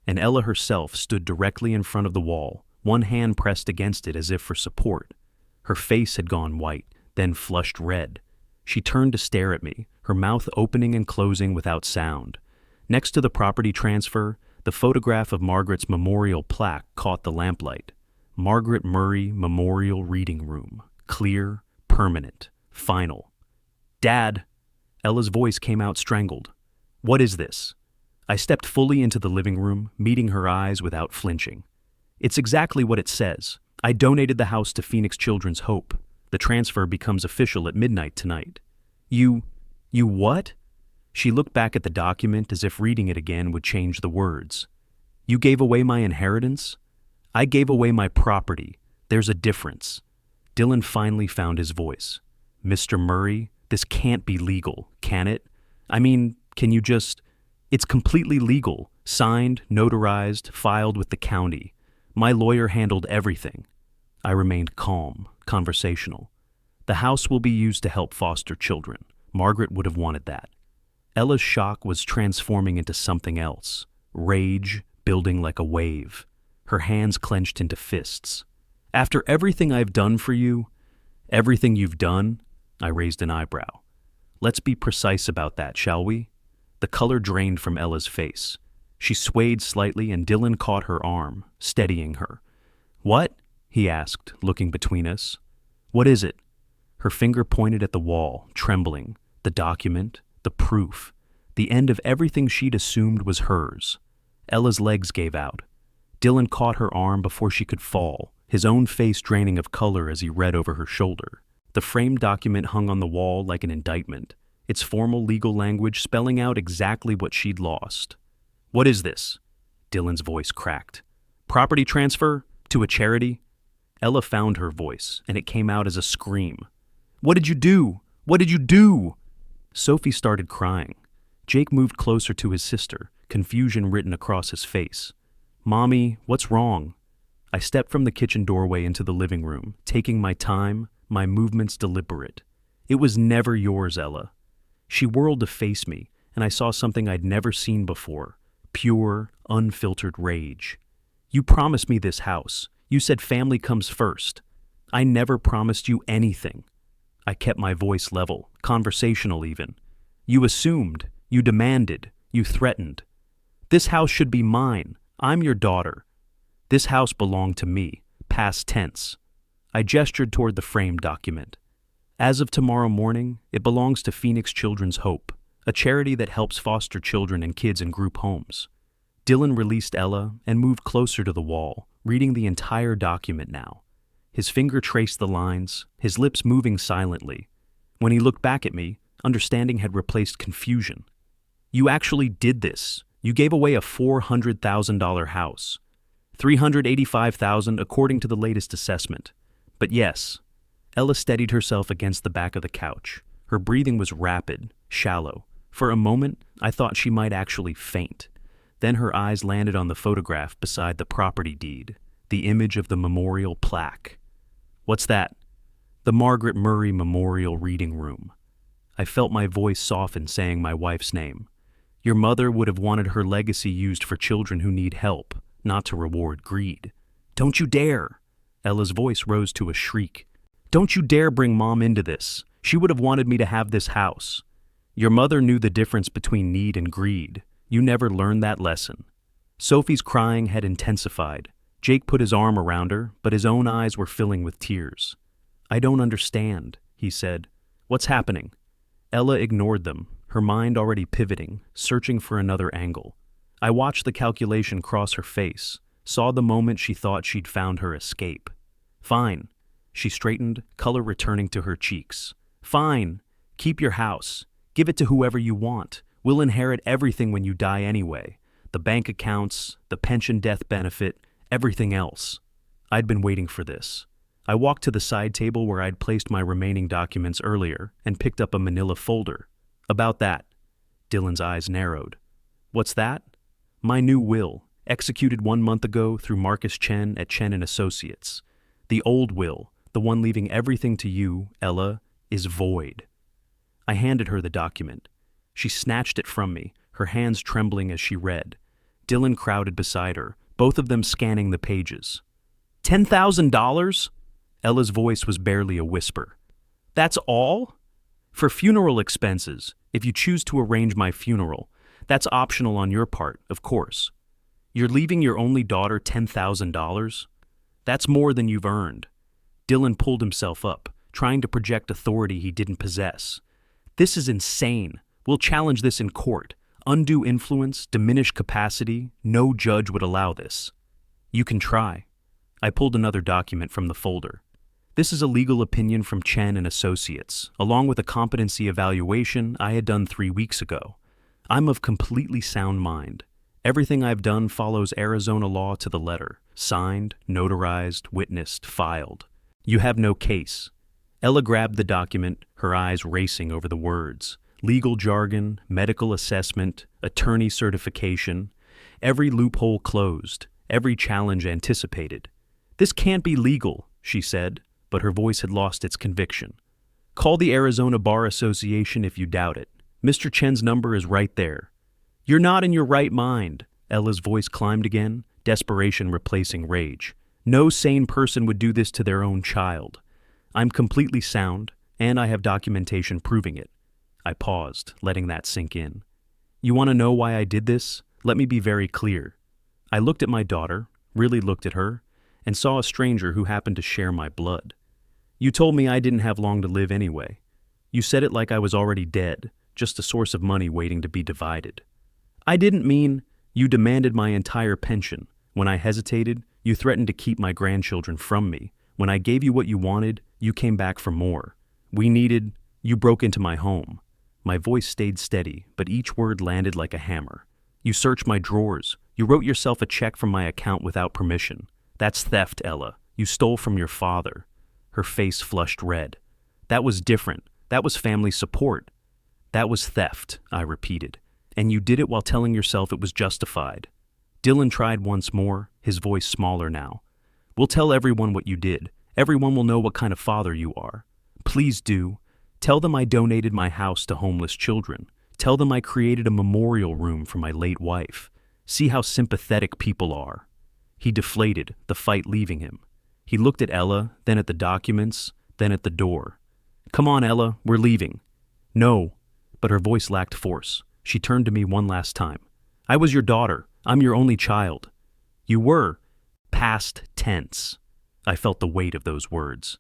Speaker 1: And Ella herself stood directly in front of the wall, one hand pressed against it as if for support. Her face had gone white, then flushed red. She turned to stare at me, her mouth opening and closing without sound. Next to the property transfer, the photograph of Margaret's memorial plaque caught the lamplight. Margaret Murray Memorial Reading Room. Clear, permanent, final. Dad! Ella's voice came out strangled. What is this? I stepped fully into the living room, meeting her eyes without flinching. It's exactly what it says. I donated the house to Phoenix Children's Hope. The transfer becomes official at midnight tonight. You what? She looked back at the document as if reading it again would change the words. You gave away my inheritance? I gave away my property. There's a difference. Dylan finally found his voice. Mr. Murray, this can't be legal, can it? I mean, can you just... It's completely legal, signed, notarized, filed with the county. My lawyer handled everything. I remained calm, conversational. The house will be used to help foster children. Margaret would have wanted that. Ella's shock was transforming into something else. Rage building like a wave. Her hands clenched into fists. After everything I've done for you, everything you've done, I raised an eyebrow. Let's be precise about that, shall we? The The color drained from Ella's face. She swayed slightly and Dylan caught her arm, steadying her. "What?" he asked, looking between us. "What is it?" Her finger pointed at the wall, trembling. The document, the proof, the end of everything she'd assumed was hers. Ella's legs gave out. Dylan caught her arm before she could fall, his own face draining of color as he read over her shoulder. The framed document hung on the wall like an indictment, its formal legal language spelling out exactly what she'd lost. "What is this?" Dylan's voice cracked. "Property transfer? To a charity?" Ella found her voice, and it came out as a scream. "What did you do? What did you do?" Sophie started crying. Jake moved closer to his sister, confusion written across his face. "Mommy, what's wrong?" I stepped from the kitchen doorway into the living room, taking my time, my movements deliberate. "It was never yours, Ella." She whirled to face me, and I saw something I'd never seen before. Pure, unfiltered rage. "You promised me this house. You said family comes first. I never promised you anything." I kept my voice level, conversational even. "You assumed, you demanded, you threatened. This house should be mine. I'm your daughter. This house belonged to me, past tense." I gestured toward the framed document. "As of tomorrow morning, it belongs to Phoenix Children's Hope, a charity that helps foster children and kids in group homes." Dylan released Ella and moved closer to the wall, reading the entire document now. His finger traced the lines, his lips moving silently. When he looked back at me, understanding had replaced confusion. "You actually did this. You gave away a $400,000 house. $385,000 according to the latest assessment. But yes." Ella steadied herself against the back of the couch. Her breathing was rapid, shallow. For a moment, I thought she might actually faint. Then her eyes landed on the photograph beside the property deed, the image of the memorial plaque. "What's that?" "The Margaret Murray Memorial Reading Room." I felt my voice soften saying my wife's name. "Your mother would have wanted her legacy used for children who need help, not to reward greed." "Don't you dare!" Ella's voice rose to a shriek. "Don't you dare bring Mom into this. She would have wanted me to have this house. Your mother knew the difference between need and greed. You never learned that lesson." Sophie's crying had intensified. Jake put his arm around her, but his own eyes were filling with tears. "I don't understand," he said. "What's happening?" Ella ignored them, her mind already pivoting, searching for another angle. I watched the calculation cross her face, saw the moment she thought she'd found her escape. "Fine." She straightened, color returning to her cheeks. "Fine. Keep your house. Give it to whoever you want. We'll inherit everything when you die anyway. The bank accounts, the pension death benefit, everything else." I'd been waiting for this. I walked to the side table where I'd placed my remaining documents earlier and picked up a manila folder. "About that." Dylan's eyes narrowed. "What's that?" "My new will, executed 1 month ago through Marcus Chen at Chen & Associates. The old will, the one leaving everything to you, Ella, is void." I handed her the document. She snatched it from me, her hands trembling as she read. Dylan crowded beside her, both of them scanning the pages. $10,000? Ella's voice was barely a whisper. "That's all?" "For funeral expenses, if you choose to arrange my funeral. That's optional on your part, of course. You're leaving your only daughter $10,000? That's more than you've earned." Dylan pulled himself up, trying to project authority he didn't possess. "This is insane. We'll challenge this in court. Undue influence, diminished capacity, no judge would allow this." "You can try." I pulled another document from the folder. "This is a legal opinion from Chen & Associates, along with a competency evaluation I had done 3 weeks ago. I'm of completely sound mind. Everything I've done follows Arizona law to the letter. Signed, notarized, witnessed, filed. You have no case." Ella grabbed the document, her eyes racing over the words. Legal jargon, medical assessment, attorney certification. Every loophole closed, every challenge anticipated. "This can't be legal," she said, but her voice had lost its conviction. "Call the Arizona Bar Association if you doubt it. Mr. Chen's number is right there." "You're not in your right mind." Ella's voice climbed again, desperation replacing rage. "No sane person would do this to their own child. I'm completely sound, and I have documentation proving it." I paused, letting that sink in. You want to know why I did this? Let me be very clear. I looked at my daughter, really looked at her, and saw a stranger who happened to share my blood. You told me I didn't have long to live anyway. You said it like I was already dead, just a source of money waiting to be divided. I didn't mean you demanded my entire pension. When I hesitated, you threatened to keep my grandchildren from me. When I gave you what you wanted, you came back for more. You broke into my home. My voice stayed steady, but each word landed like a hammer. You searched my drawers. You wrote yourself a check from my account without permission. That's theft, Ella. You stole from your father. Her face flushed red. That was different. That was family support. That was theft, I repeated. And you did it while telling yourself it was justified. Dylan tried once more, his voice smaller now. We'll tell everyone what you did. Everyone will know what kind of father you are. Please do. Tell them I donated my house to homeless children. Tell them I created a memorial room for my late wife. See how sympathetic people are. He deflated, the fight leaving him. He looked at Ella, then at the documents, then at the door. Come on, Ella, we're leaving. No, but her voice lacked force. She turned to me one last time. I was your daughter. I'm your only child. You were. Past tense. I felt the weight of those words.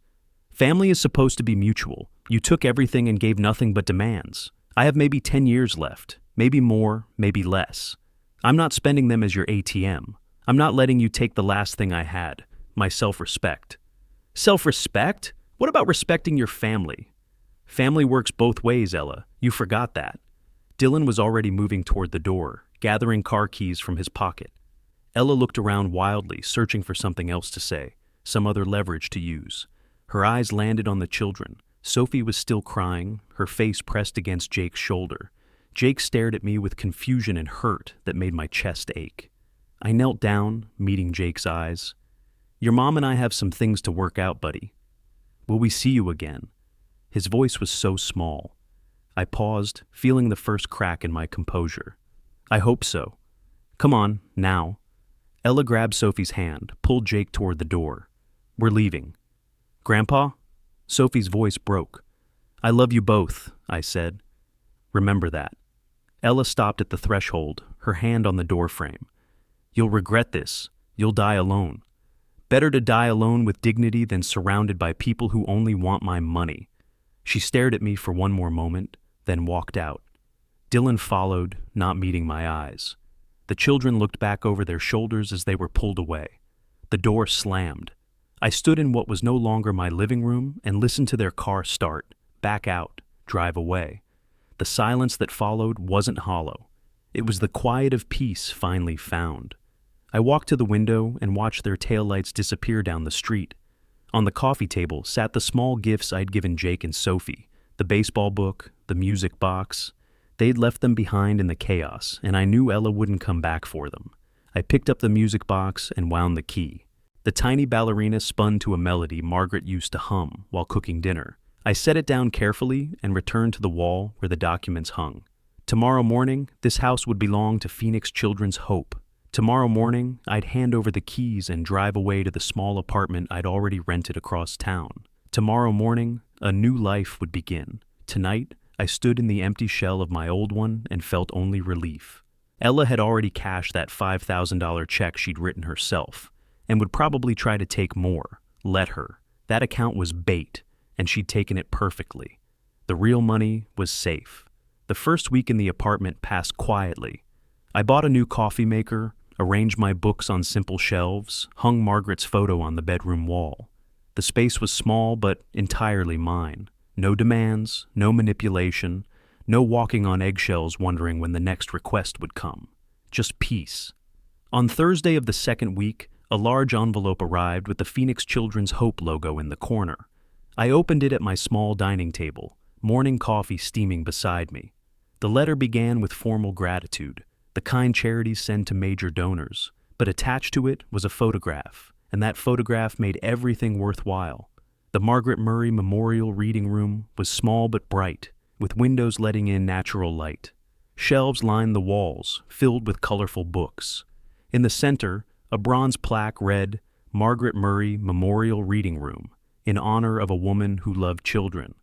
Speaker 1: Family is supposed to be mutual. You took everything and gave nothing but demands. I have maybe 10 years left. Maybe more, maybe less. I'm not spending them as your ATM. I'm not letting you take the last thing I had, my self-respect. Self-respect? What about respecting your family? Family works both ways, Ella. You forgot that. Dylan was already moving toward the door, gathering car keys from his pocket. Ella looked around wildly, searching for something else to say, some other leverage to use. Her eyes landed on the children. Sophie was still crying, her face pressed against Jake's shoulder. Jake stared at me with confusion and hurt that made my chest ache. I knelt down, meeting Jake's eyes. Your mom and I have some things to work out, buddy. Will we see you again? His voice was so small. I paused, feeling the first crack in my composure. I hope so. Come on, now. Ella grabbed Sophie's hand, pulled Jake toward the door. We're leaving. Grandpa? Sophie's voice broke. I love you both, I said. Remember that. Ella stopped at the threshold, her hand on the doorframe. You'll regret this. You'll die alone. Better to die alone with dignity than surrounded by people who only want my money. She stared at me for one more moment, then walked out. Dylan followed, not meeting my eyes. The children looked back over their shoulders as they were pulled away. The door slammed. I stood in what was no longer my living room and listened to their car start, back out, drive away. The silence that followed wasn't hollow. It was the quiet of peace finally found. I walked to the window and watched their taillights disappear down the street. On the coffee table sat the small gifts I'd given Jake and Sophie, the baseball book, the music box. They'd left them behind in the chaos, and I knew Ella wouldn't come back for them. I picked up the music box and wound the key. The tiny ballerina spun to a melody Margaret used to hum while cooking dinner. I set it down carefully and returned to the wall where the documents hung. Tomorrow morning, this house would belong to Phoenix Children's Hope. Tomorrow morning, I'd hand over the keys and drive away to the small apartment I'd already rented across town. Tomorrow morning, a new life would begin. Tonight, I stood in the empty shell of my old one and felt only relief. Ella had already cashed that $5,000 check she'd written herself, and would probably try to take more. Let her. That account was bait, and she'd taken it perfectly. The real money was safe. The first week in the apartment passed quietly. I bought a new coffee maker, arranged my books on simple shelves, hung Margaret's photo on the bedroom wall. The space was small but entirely mine. No demands, no manipulation, no walking on eggshells wondering when the next request would come. Just peace. On Thursday of the second week, a large envelope arrived with the Phoenix Children's Hope logo in the corner. I opened it at my small dining table, morning coffee steaming beside me. The letter began with formal gratitude, the kind charities send to major donors, but attached to it was a photograph, and that photograph made everything worthwhile. The Margaret Murray Memorial Reading Room was small but bright, with windows letting in natural light. Shelves lined the walls, filled with colorful books. In the center, a bronze plaque read, Margaret Murray Memorial Reading Room, in honor of a woman who loved children.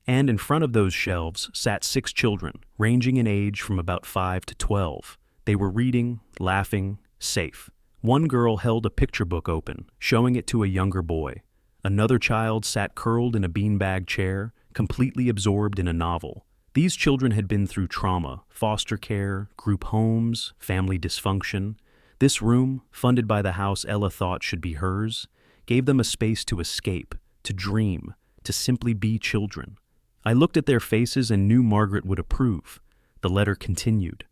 Speaker 1: And in front of those shelves sat 6 children, ranging in age from about 5 to 12. They were reading, laughing, safe. One girl held a picture book open, showing it to a younger boy. Another child sat curled in a beanbag chair, completely absorbed in a novel. These children had been through trauma, foster care, group homes, family dysfunction. This room, funded by the house Ella thought should be hers, gave them a space to escape, to dream, to simply be children. I looked at their faces and knew Margaret would approve. The letter continued.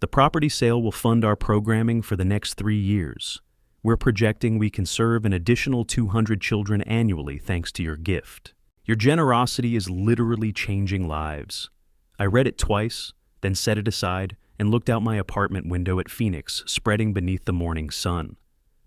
Speaker 1: The property sale will fund our programming for the next 3 years. We're projecting we can serve an additional 200 children annually thanks to your gift. Your generosity is literally changing lives. I read it twice, then set it aside and looked out my apartment window at Phoenix spreading beneath the morning sun.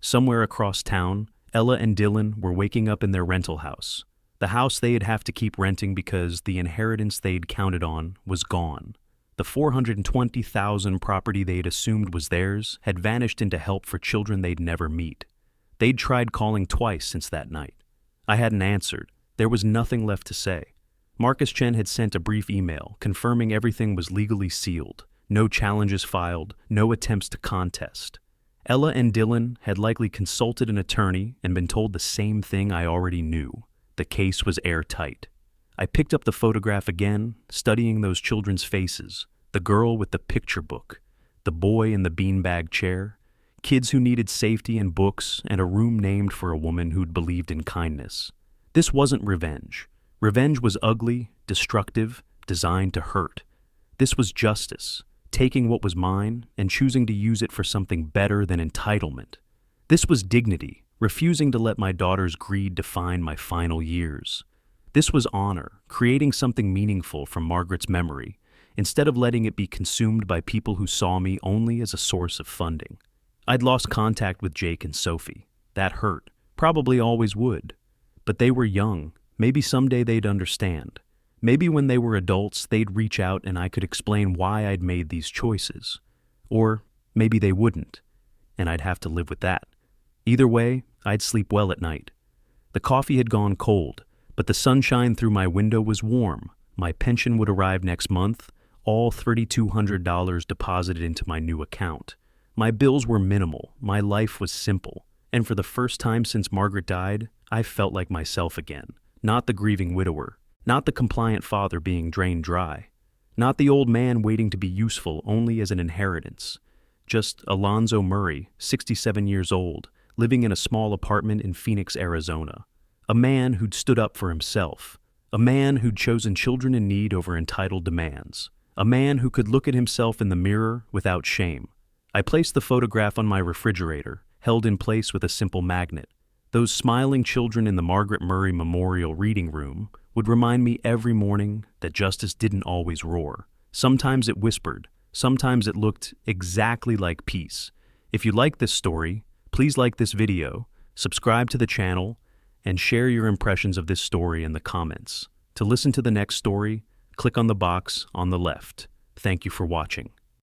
Speaker 1: Somewhere across town, Ella and Dylan were waking up in their rental house. The house they'd have to keep renting because the inheritance they'd counted on was gone. The $420,000 property they'd assumed was theirs had vanished into help for children they'd never meet. They'd tried calling twice since that night. I hadn't answered. There was nothing left to say. Marcus Chen had sent a brief email confirming everything was legally sealed, no challenges filed, no attempts to contest. Ella and Dylan had likely consulted an attorney and been told the same thing I already knew. The case was airtight. I picked up the photograph again, studying those children's faces, the girl with the picture book, the boy in the beanbag chair, kids who needed safety and books and a room named for a woman who'd believed in kindness. This wasn't revenge. Revenge was ugly, destructive, designed to hurt. This was justice, taking what was mine and choosing to use it for something better than entitlement. This was dignity, refusing to let my daughter's greed define my final years. This was honor, creating something meaningful from Margaret's memory, instead of letting it be consumed by people who saw me only as a source of funding. I'd lost contact with Jake and Sophie. That hurt, probably always would. But they were young. Maybe someday they'd understand. Maybe when they were adults, they'd reach out and I could explain why I'd made these choices. Or maybe they wouldn't, and I'd have to live with that. Either way, I'd sleep well at night. The coffee had gone cold, but the sunshine through my window was warm. My pension would arrive next month, all $3,200 deposited into my new account. My bills were minimal, my life was simple, and for the first time since Margaret died, I felt like myself again. Not the grieving widower, not the compliant father being drained dry, not the old man waiting to be useful only as an inheritance. Just Alonzo Murray, 67 years old, living in a small apartment in Phoenix, Arizona. A man who'd stood up for himself. A man who'd chosen children in need over entitled demands. A man who could look at himself in the mirror without shame. I placed the photograph on my refrigerator, held in place with a simple magnet. Those smiling children in the Margaret Murray Memorial Reading Room would remind me every morning that justice didn't always roar. Sometimes it whispered. Sometimes it looked exactly like peace. If you like this story, please like this video, subscribe to the channel, and share your impressions of this story in the comments. To listen to the next story, click on the box on the left. Thank you for watching.